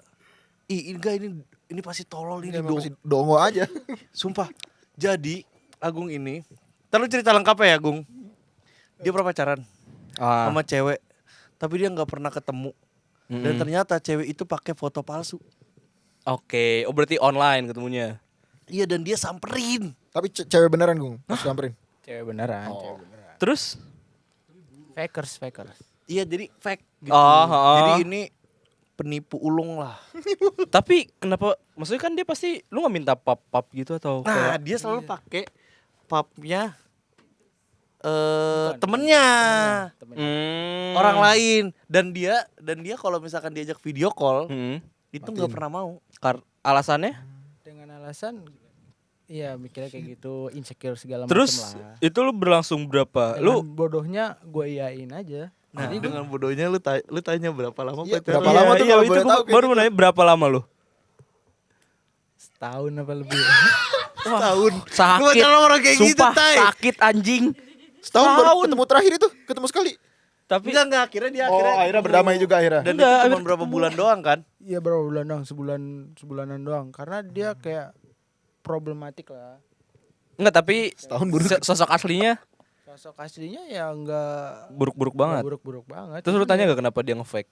enggak ini pasti tolol ini Emang masih dongo aja. Sumpah. Jadi Agung ini, ntar lu cerita lengkapnya ya, Agung. Dia pernah pacaran sama cewek, tapi dia nggak pernah ketemu. Dan ternyata cewek itu pakai foto palsu. Oke. Oh berarti online ketemunya. Iya, dan dia samperin. Tapi cewek beneran Gung. Pas samperin. Cewek beneran, Oh. cewek beneran. Terus? Fakers. Iya, jadi fake gitu. Oh. Jadi ini penipu ulung lah. Tapi kenapa? Maksudnya kan dia pasti lu nggak minta pap gitu atau Nah, kayak dia selalu pakai papnya temennya. Orang lain, dan dia kalau misalkan diajak video call itu nggak pernah mau. Alasannya? Dengan alasan iya mikirnya kayak gitu, insecure segala macam Terus lah. itu lu berlangsung berapa? Dengan Lu bodohnya gue iyain aja. Nah, dengan bodohnya lu tanya berapa lama Iya, pacaran? berapa lama tuh kalau itu boleh gua tahu kayak baru gitu? mau nanya berapa lama lu? Setahun apa lebih. Setahun. Sakit. Gua pacaran sama orang kayak gitu, Sumpah, Tai. sakit anjing. Setahun baru Setahun. ketemu terakhir itu. Ketemu sekali. Tapi Enggak, akhirnya dia Oh akhirnya berdamai juga akhirnya. Dan Enggak, itu cuma akhirnya berapa bulan doang kan? Iya berapa bulan doang, sebulanan doang. Karena dia kayak problematik lah. enggak, tapi Setahun buruk. sosok aslinya Sosok aslinya ya enggak buruk-buruk banget. buruk-buruk banget. Terus lu tanya gak kenapa dia nge-fake?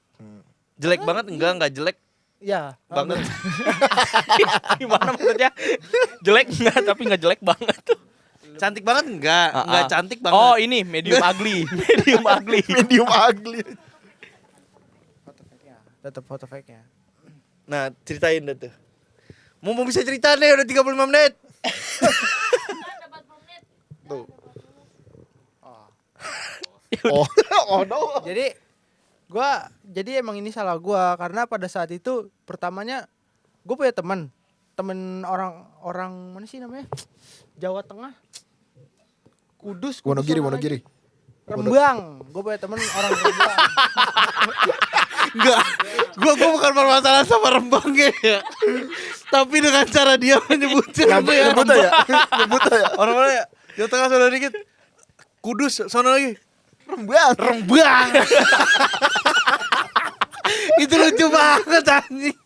Jelek banget enggak jelek Ya, banget. Gimana maksudnya? Jelek enggak, tapi enggak jelek banget tuh. Cantik banget enggak cantik banget. Oh, ini medium ugly. Medium ugly. Medium ugly. foto fake-nya. Tetap foto fake-nya. Nah, ceritain deh tuh. Mau bisa cerita nih udah 35 menit. Tuh. Oh no. Jadi emang ini salah gua karena pada saat itu pertamanya gue punya temen orang mana sih namanya, Jawa Tengah, Kudus Wonogiri. sama lagi. Rembang, gue punya temen orang Rembang. Enggak. Gua bukan bermasalah sama Rembangnya ya. Tapi dengan cara dia menyebutnya Nyebut ya. Orang mana ya? Jawa Tengah sono dikit. Kudus sono lagi. Rembang. Itu lucu banget anjing.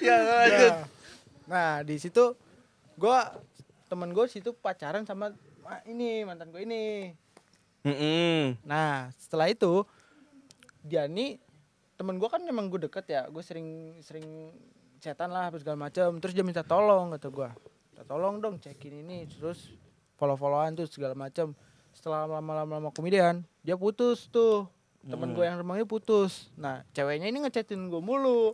Ya lanjut. Nah, di situ temen gue situ pacaran sama ini mantan gue ini. Nah, setelah itu dia nih temen gue kan memang gue deket ya, gue sering chatan lah apa segala macam. Terus dia minta tolong kata gue, minta tolong dong cekin ini, terus follow-followan tuh segala macam. Setelah lama-lama kemudian dia putus tuh, temen gue yang remangnya putus. Nah, ceweknya ini ngechatin gue mulu.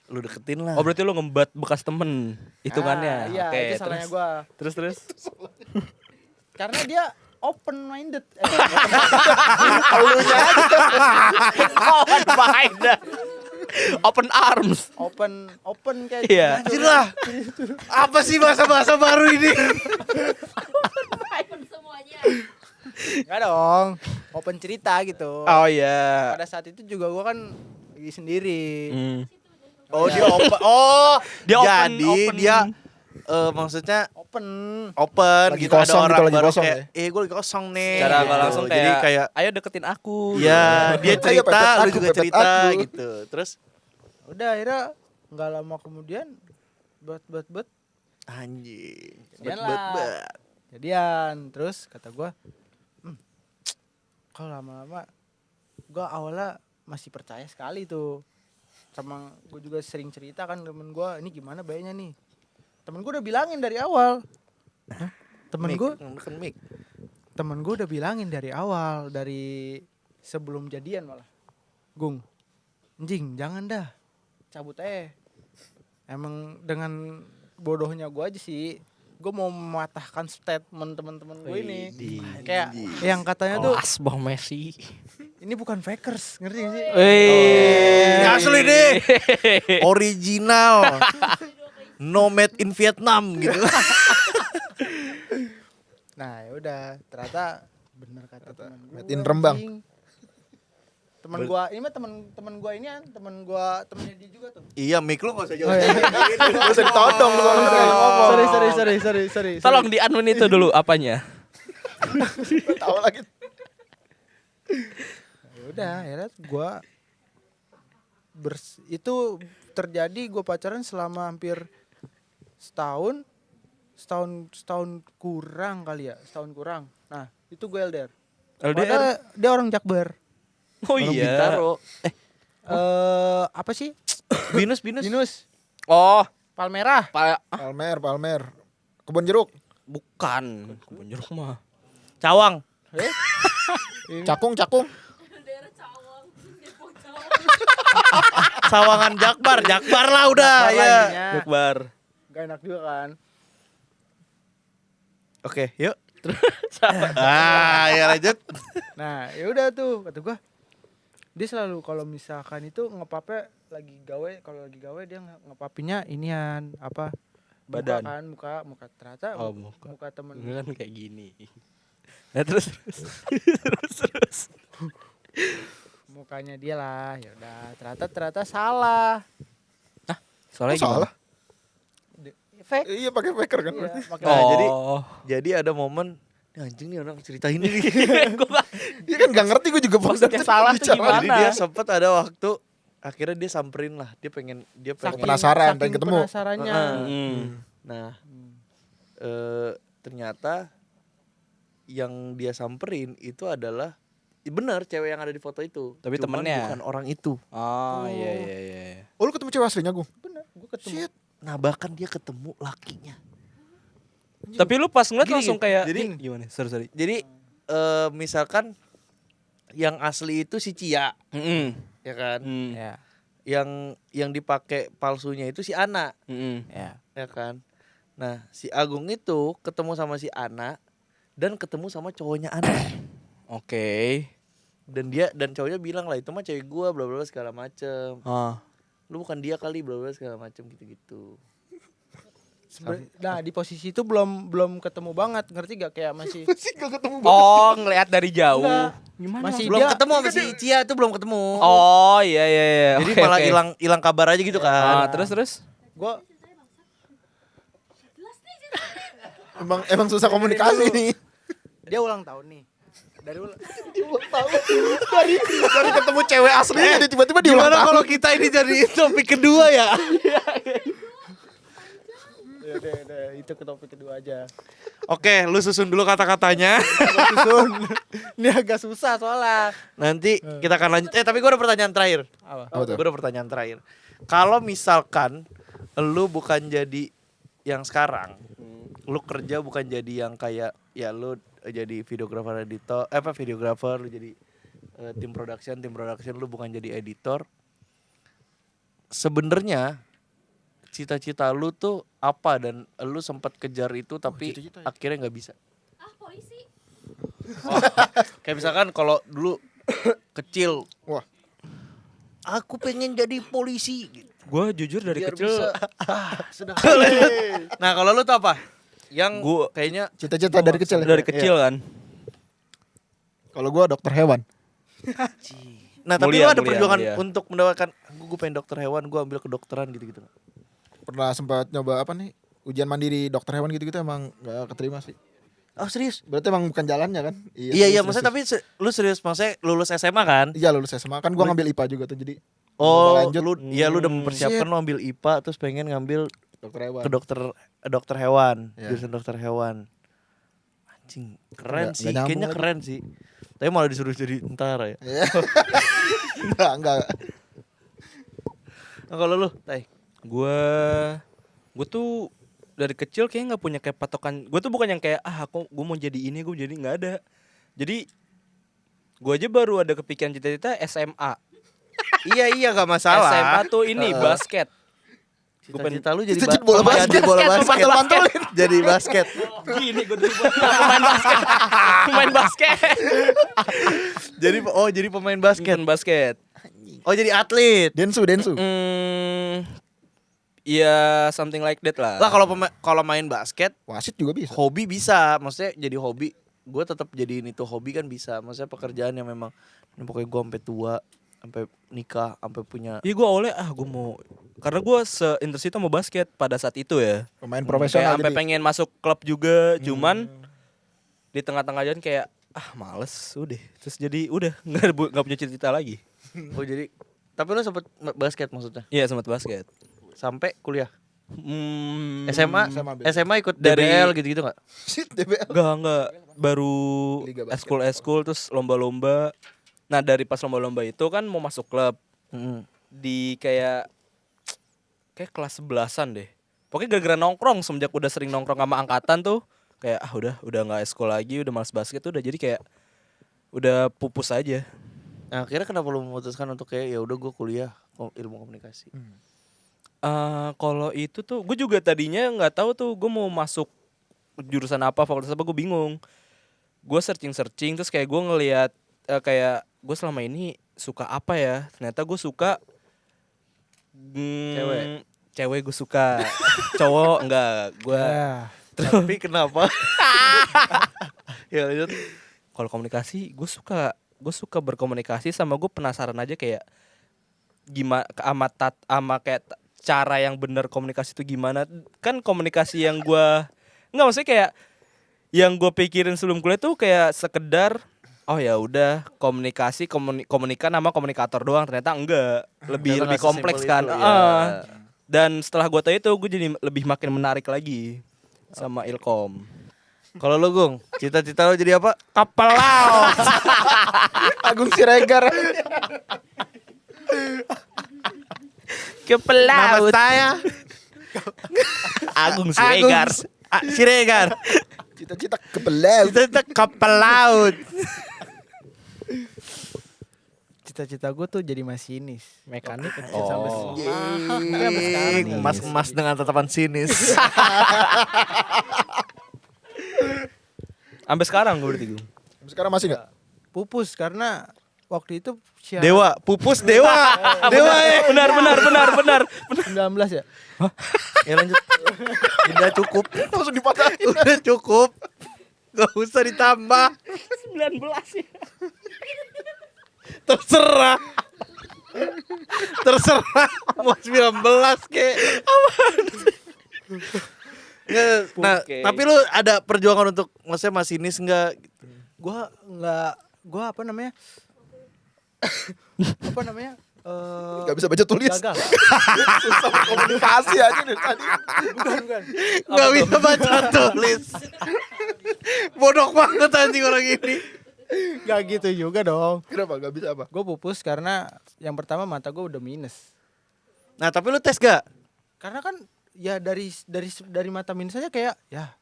Lu deketin lah. Oh berarti lu ngembat bekas temen hitungannya. Iya, Oke, itu salahnya gue. Terus. Karena dia open minded. Open arms. Open kayak Iya. Anjir lah. Apa sih bahasa-bahasa baru ini? Semuanya. Enggak dong, open cerita gitu. Oh iya. Pada saat itu juga gua kan lagi sendiri. Oh dia open. Oh Dia open, jadi open. dia maksudnya Open. open Lagi gitu, ada kosong gitu, orang lagi baru kosong kayak gue lagi kosong nih. Secara nggak gitu. langsung Jadi kayak ayo deketin aku. ya dia Ayo, cerita, pepet lu aku, juga pepet cerita aku. gitu. Terus Udah akhirnya nggak lama kemudian bet anjing. Jadian lah. jadian. Terus kata gua, kalau lama-lama gua awalnya masih percaya sekali tuh. Sama gue juga sering cerita kan temen gue, ini gimana baiknya nih. Temen gue udah bilangin dari awal. Temen gue udah bilangin dari awal, dari sebelum jadian malah. Gung, anjing jangan dah, cabut Emang dengan bodohnya gue aja sih, gue mau mematahkan statement teman-teman gue ini. Kayak yang katanya tuh, Kelas Bang Messi. ini bukan fakers, ngerti gak sih? Ini asli deh. Original. No made in Vietnam gitu. Nah ya udah, ternyata bener kata teman gue. Made in Rembang. Teman gue ini mah teman gue ini kan, temennya dia juga tuh. Iya, mic lu enggak usah jauh. Lu usah ditodong lu kalau misalnya ngomong. Sorry. Tolong di unmute itu dulu apanya. Tahu lagi. Ya udah, akhirnya gue itu terjadi, gue pacaran selama hampir setahun kurang kali ya, setahun kurang. Nah itu gue LDR. Padahal dia orang Jakbar. Oh Orang iya. Bintaro. Apa sih? Binus. Oh, Palmerah. Palmer. Kebun jeruk. bukan. Kebun jeruk mah. Cawang. Cakung. Daerah Cawang, Depok Cawang. Sawangan Jakbar lah udah Jakbar ya. lainnya. Jakbar. Gak enak juga kan. Oke, yuk. Ya lanjut. Nah ya udah tuh, kata gue, dia selalu kalau misalkan itu ngepapnya lagi gawe, kalau lagi gawe dia ngepapinnya inian apa, Badan. muka ternyata Oh, muka temen Ini kan kayak gini. Nah, terus. mukanya dia lah. Ya udah, ternyata salah. Soalnya Salah. Fake. Iya pakai faker kan. Iya, berarti. makanya. Oh. Jadi ada momen anjing nih orang cerita ini nih. Dia kan gak ngerti gue juga Maksudnya salah tuh gimana? Jadi dia sempet ada waktu akhirnya dia samperin lah. Dia pengen Penasaran, pengen ketemu. Penasarannya. Nah, ternyata yang dia samperin itu adalah benar cewek yang ada di foto itu. Tapi Cuman temennya. bukan orang itu. Oh, iya. Oh lu ketemu cewek aslinya gue? Bener, gue ketemu. Shit. Nah, bahkan dia ketemu lakinya. Tapi lu pas ngeliat Gini, langsung kayak jadi- gimana? Sorry. Jadi misalkan yang asli itu si Cia, ya kan? Ya. Yang dipakai palsunya itu si Ana, Ya. ya kan? Nah, si Agung itu ketemu sama si Ana dan ketemu sama cowoknya Ana. Oke. Dan cowoknya bilang lah itu mah cewek gua bla bla bla segala macem. Lu bukan dia kali bla bla segala macem gitu-gitu. Nah di posisi itu belum ketemu banget, ngerti gak, kayak masih Sih gak ketemu Oh, ngelihat dari jauh. Enggak. Gimana? Masih Belum dia- ketemu sama si Cia itu belum ketemu. Oh, iya. Jadi Oke, malah oke. hilang kabar aja gitu kan. Terus. gue Emang susah komunikasi nih. dia ulang tahun nih. Dari ketemu cewek asli jadi tiba-tiba diulang Gimana tahun. kalau kita ini jadi topik kedua ya? Udah, itu ke topik kedua aja. Oke, lu susun dulu kata-katanya. Susun. Ini agak susah soalnya. Nanti kita akan lanjut. Tapi gue ada pertanyaan terakhir. Apa? Apa tuh? Gue ada pertanyaan terakhir. Kalau misalkan lu bukan jadi yang sekarang, lu kerja bukan jadi yang kayak ya lu jadi videographer editor, videographer, lu jadi tim production lu bukan jadi editor. Sebenarnya cita-cita lu tuh apa dan lu sempat kejar itu tapi cita-cita ya? akhirnya nggak bisa. Polisi. Kayak misalkan kalau dulu kecil, Wah. aku pengen jadi polisi. Gue jujur dari Biar kecil bisa. Nah kalau lu tuh apa? Yang Gua- kayaknya Cita-cita dari kecil. dari kecil kan. Kalau gua dokter hewan. Nah tapi Mulia, lu ada mulia, perjuangan mulia. untuk mendapatkan gue pengen dokter hewan, gue ambil kedokteran gitu-gitu. Pernah sempat nyoba apa nih? Ujian mandiri dokter hewan gitu-gitu emang gak keterima sih. Oh serius? Berarti emang bukan jalannya kan? Iya serius, maksudnya tapi lu serius maksudnya lulus SMA kan? Iya lulus SMA kan gua ngambil IPA juga tuh jadi Oh lanjut. lu iya lu udah mempersiapkan lu ambil IPA terus pengen ngambil dokter hewan. ke dokter hewan, Iya. jurusan dokter hewan. Anjing, keren Nggak sih, nyambung kayaknya lagi. keren sih. Tapi malah disuruh jadi tentara ya. Iya. enggak. Nah, kalau lu, Tai? Gue tuh dari kecil kayak nggak punya kayak patokan. Gue tuh bukan yang kayak gue mau jadi ini, gue jadi nggak ada. Jadi gue aja baru ada kepikiran cita-cita SMA. Iya gak masalah. SMA tuh ini basket. Cita-cita lu jadi Cita-cita bola basket. Jadi bola basket. Mantul-mantulin. Jadi basket. Gini gue dulu pemain basket. Pemain basket. Jadi pemain basket. Pemain basket. Oh jadi atlet. Densu. Iya something like that lah. Lah kalau main basket Wasit juga bisa. hobi bisa, maksudnya jadi hobi. Gue tetap jadiin itu hobi kan bisa. Maksudnya pekerjaan yang memang ini pokoknya gue sampai tua, sampai nikah, sampai punya. Iya gue awalnya gue mau karena gue se-interest itu mau basket pada saat itu ya. Pemain Kayak profesional sampai jadi. pengen masuk klub juga, cuman di tengah-tengah jalan kayak males udah. Terus jadi udah nggak punya cita-cita lagi. Oh jadi, tapi lu sempet basket maksudnya? Iya sempat basket. Sampai kuliah? SMA SMA ikut Dari- DBL gitu-gitu gak? Shit, DBL. Enggak baru Liga basket. eskul terus lomba-lomba. Nah dari pas lomba-lomba itu kan mau masuk klub di kayak kelas 11-an deh. Pokoknya gara-gara nongkrong semenjak udah sering nongkrong sama angkatan tuh kayak udah nggak eskul lagi, udah malas basket tuh udah jadi kayak udah pupus aja. Nah akhirnya kenapa lu memutuskan untuk kayak ya udah gue kuliah ilmu komunikasi? Kalau itu tuh gue juga tadinya nggak tahu tuh gue mau masuk jurusan apa, fakultas apa, gue bingung. Gue searching terus kayak gue ngelihat kayak gue selama ini suka apa ya, ternyata gue suka cewek gue suka cowok enggak gue Ya. Tapi kenapa? Ya lanjut. kalau komunikasi gue suka berkomunikasi sama gue penasaran aja kayak gimana sama kayak cara yang benar komunikasi itu gimana. Kan komunikasi yang gue nggak, maksudnya kayak yang gue pikirin sebelum kuliah tuh kayak sekedar oh ya udah komunikan sama komunikator doang, ternyata enggak, lebih Ternyata nggak kompleks sesimpel kan. itu, ya. Dan setelah gue tahu itu gue jadi lebih makin menarik lagi sama Ilkom. Kalau lu Gung, cita-cita lu jadi apa? Kapal laut. Agung Siregar. Nama Kepelaut. saya Agung Siregar. Siregar. Cita-cita kebelau. Cita-cita kapal laut. Cita-cita gue tuh jadi masinis, mekanik. Oh. Sampai sekarang nih. Emas dengan tatapan sinis. Sampai sekarang gue berarti gue. Sekarang masih enggak? Pupus karena waktu itu Dewa, pupus dewa. Dewa ya. Benar. 19 ya. Ya lanjut. Udah cukup. Langsung dipatahin. Udah cukup. Gak usah ditambah. 19 ya. Terserah. Terserah. Mau 19 kek. Nggak, nah, Oke. tapi lu ada perjuangan untuk maksudnya masinis enggak? Gue apa namanya? Gak bisa baca tulis. Gagal. Susah komunikasi aja dari tadi. Bukan. Nggak bisa baca tulis. Bodoh banget anjing orang ini. Gak gitu juga dong. Kenapa gak bisa apa? Gue pupus karena yang pertama mata gue udah minus. Nah tapi lu tes gak? Karena kan ya dari mata minus aja kayak ya.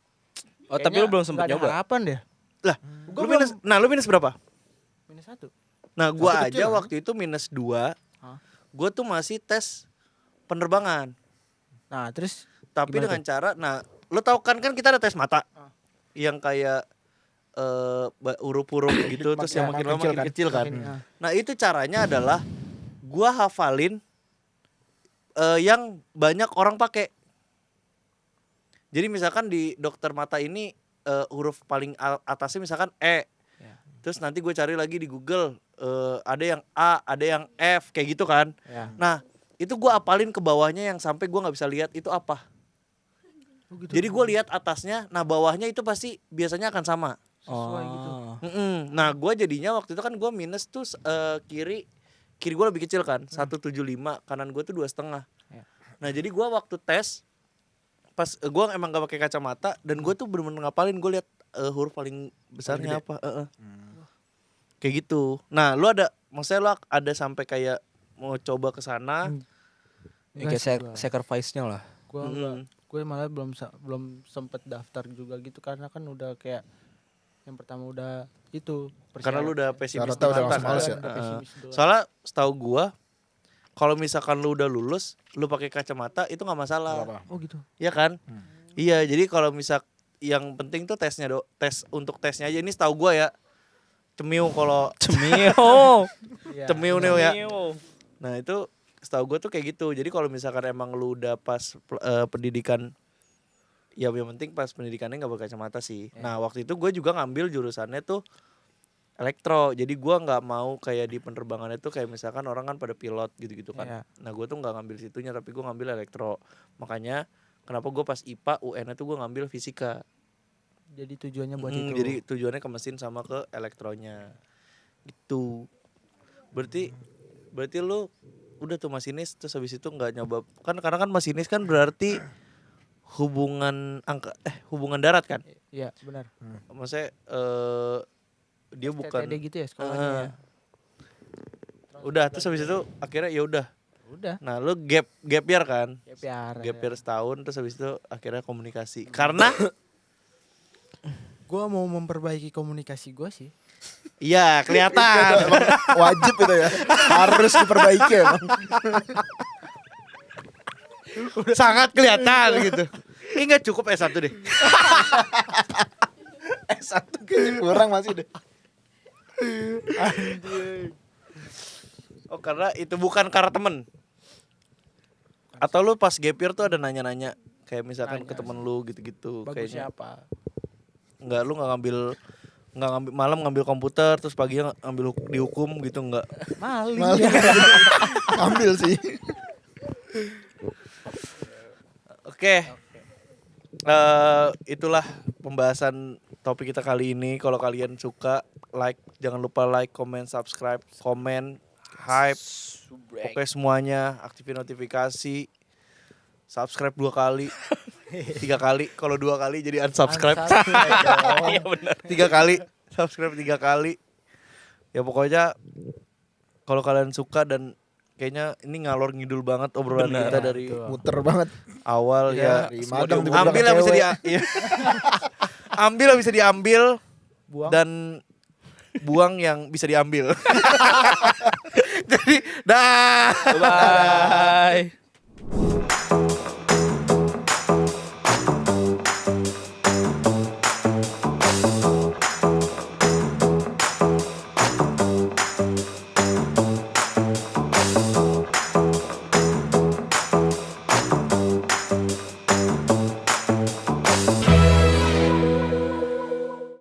Oh, tapi lu belum sempet nggak ada nyoba. harapan deh. Lah, Gua lu minus, nah lu minus berapa? Minus 1. Nah gua Satu kecil, aja waktu itu minus 2. Hah? Gua tuh masih tes penerbangan. Nah terus Tapi gimana dengan cara, nah lu tahu kan kita ada tes mata. Ah. Yang kayak huruf-huruf gitu terus yang makin lama makin kecil kan. Nah itu caranya adalah gua hafalin yang banyak orang pakai. Jadi misalkan di dokter mata ini huruf paling atasnya misalkan E. Ya. Terus nanti gue cari lagi di Google ada yang A, ada yang F kayak gitu kan. Ya. Nah itu gue apalin ke bawahnya yang sampai gue nggak bisa lihat itu apa. Jadi gue lihat atasnya, nah bawahnya itu pasti biasanya akan sama. Sesuai gitu. Nah gue jadinya waktu itu kan gue minus tuh kiri gue lebih kecil kan 175, kanan gue tuh 2,5. Ya. Nah jadi gue waktu tes pas gue emang gak pakai kacamata dan gue tuh bener-bener ngapalin, gue lihat huruf paling besarnya apa. Kayak gitu. Nah lu ada, maksudnya lu ada sampai kayak mau coba ke sana? Ya, kayak sacrifice-nya lah. Gue malah belum sempet daftar juga gitu karena kan udah kayak yang pertama udah itu Karena lu udah pesimis Syaratnya udah di mata langsung males ya? kan? pesimis doang. Soalnya setahu gua kalau misalkan lu udah lulus, lu pakai kacamata itu nggak masalah. Oh gitu. Iya kan? Iya, jadi kalau misal yang penting tuh tesnya tes untuk tesnya aja ini setahu gua ya. Cemiu kalau Cemio. Iya. cemiu nih ya. Nah, itu setahu gua tuh kayak gitu. Jadi kalau misalkan emang lu udah pas pendidikan, ya yang penting pas pendidikannya nggak pakai kacamata sih. Nah, waktu itu gue juga ngambil jurusannya tuh elektro. Jadi gua nggak mau kayak di penerbangannya tuh kayak misalkan orang kan pada pilot gitu-gitu kan. Iya. Nah gue tuh nggak ngambil situnya tapi gue ngambil elektro. Makanya kenapa gue pas IPA UN-nya tuh gue ngambil fisika. Jadi tujuannya buat itu. Jadi tujuannya ke mesin sama ke elektronya. Gitu. Berarti lu udah tuh masinis terus habis itu nggak nyoba kan, karena kan masinis kan berarti hubungan darat kan. Iya benar. Maksudnya dia bukan TTD gitu ya sekolahnya. Ya. Udah terus habis itu akhirnya ya udah. Udah. Nah, lu gap year kan? PR. Gap year setahun terus habis itu akhirnya komunikasi. Karena Gue mau memperbaiki komunikasi gue sih. iya, kelihatan. Emang wajib itu ya. Harus diperbaiki emang. Sangat kelihatan gitu. Ini enggak cukup S1 deh. S1 kayaknya kurang masih deh. Oh, karena itu bukan karena temen. Atau lu pas gap year tuh ada nanya-nanya kayak misalkan ke temen lu gitu-gitu Bagus kayaknya. siapa? Enggak, lu enggak ngambil malam ngambil komputer terus paginya ngambil dihukum gitu enggak. Maling. Malah ambil sih. Oke. Itulah pembahasan topik kita kali ini. Kalau kalian suka, like, jangan lupa like, comment, subscribe, komen, hype, pokoknya semuanya, aktifin notifikasi, subscribe 2 kali, 3 kali. Kalau 2 kali jadi unsubscribe. Iya benar. 3 kali, subscribe 3 kali. Ya pokoknya kalau kalian suka dan kayaknya ini ngalor ngidul banget obrolan kita dari Muter banget. awal ya. Dari magang tiba-tiba Ambil ke yang bisa cewek. iya. Ambil yang bisa diambil Buang. dan buang yang bisa diambil. Jadi dah. Bye.